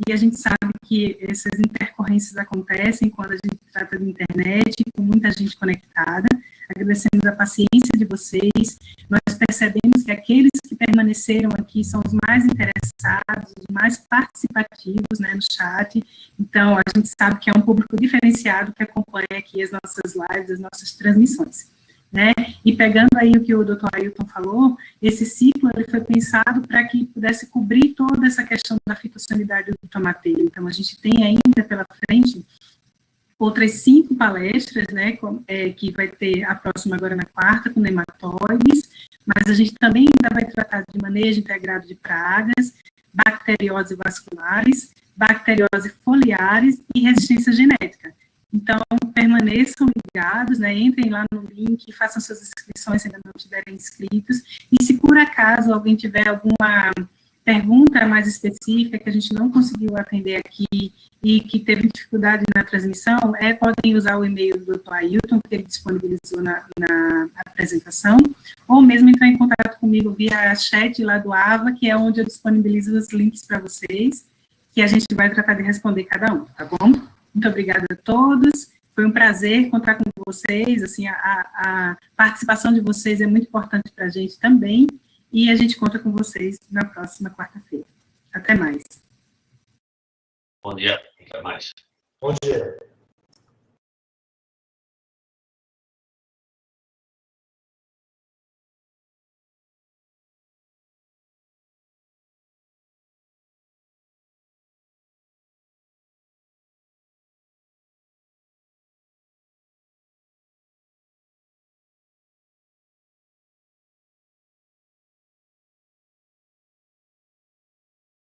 e a gente sabe que essas intercorrências acontecem quando a gente trata de internet, com muita gente conectada. Agradecemos a paciência de vocês. Nós percebemos que aqueles que permaneceram aqui são os mais interessados, os mais participativos, né, no chat. Então, a gente sabe que é um público diferenciado que acompanha aqui as nossas lives, as nossas transmissões. Né? E pegando aí o que o Dr. Ailton falou, esse ciclo ele foi pensado para que pudesse cobrir toda essa questão da fitossanidade do tomateiro. Então, a gente tem ainda pela frente outras 5 palestras, né, que vai ter a próxima agora na quarta, com nematóides, mas a gente também ainda vai tratar de manejo integrado de pragas, bacteriose vasculares, bacteriose foliares e resistência genética. Então, permaneçam ligados, né, entrem lá no link, façam suas inscrições se ainda não estiverem inscritos, e se por acaso alguém tiver alguma pergunta mais específica que a gente não conseguiu atender aqui e que teve dificuldade na transmissão, podem usar o e-mail do Dr. Ailton, que ele disponibilizou na apresentação, ou mesmo entrar em contato comigo via chat lá do AVA, que é onde eu disponibilizo os links para vocês, que a gente vai tratar de responder cada um, tá bom? Muito obrigada a todos, foi um prazer contar com vocês, assim, a participação de vocês é muito importante para a gente também, e a gente conta com vocês na próxima quarta-feira. Até mais. Bom dia, até mais. Bom dia.